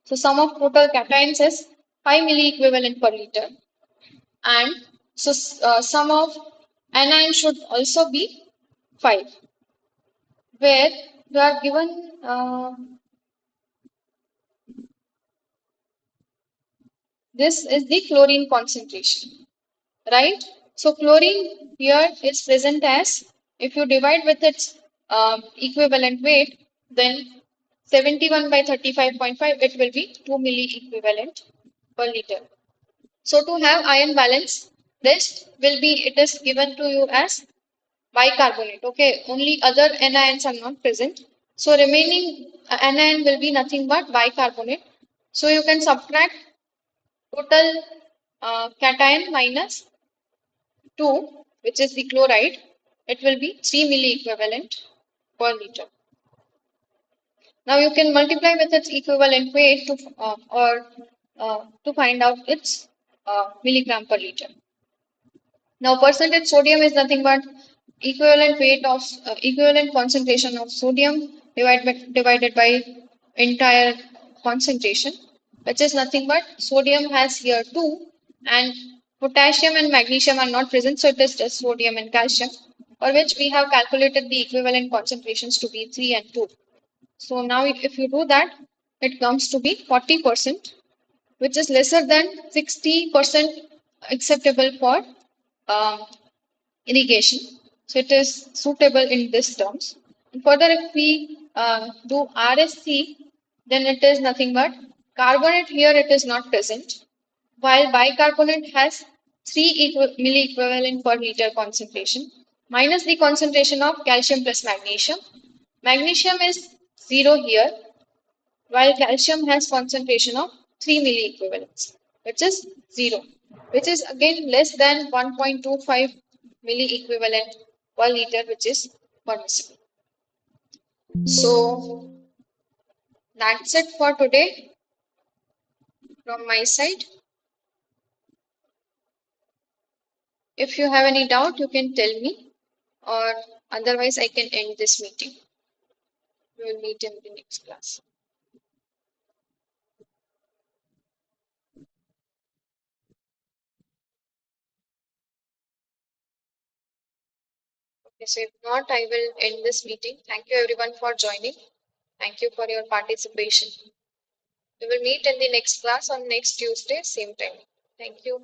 so sum of total cations is 5 milli equivalent per liter, and so sum of anion should also be 5, where you are given this is the chlorine concentration, right? So chlorine here is present as, if you divide with its equivalent weight, then 71 by 35.5, it will be 2 milli equivalent per liter. So to have ion balance, this will be, it is given to you as bicarbonate. Okay, only other anions are not present. So remaining anion will be nothing but bicarbonate. So you can subtract total cation minus 2, which is the chloride. It will be 3 milli equivalent per liter. Now you can multiply with its equivalent weight to find out its milligram per liter. Now percentage sodium is nothing but equivalent weight of equivalent concentration of sodium divided by entire concentration, which is nothing but sodium has here 2, and potassium and magnesium are not present, so it is just sodium and calcium, for which we have calculated the equivalent concentrations to be 3 and 2. So now if you do that, it comes to be 40%, which is lesser than 60% acceptable for um, irrigation. So it is suitable in this terms. And further, if we do RSC, then it is nothing but carbonate here, it is not present, while bicarbonate has 3 milli equivalent per liter concentration, minus the concentration of calcium plus magnesium. Magnesium is 0 here, while calcium has concentration of 3 milli equivalents, which is 0, which is again less than 1.25 milli equivalent per liter, which is permissible. So that's it for today from my side. If you have any doubt, you can tell me, or otherwise I can end this meeting. We will meet in the next class. Okay, so if not, I will end this meeting. Thank you everyone for joining. Thank you for your participation. We will meet in the next class on next Tuesday, same time. Thank you.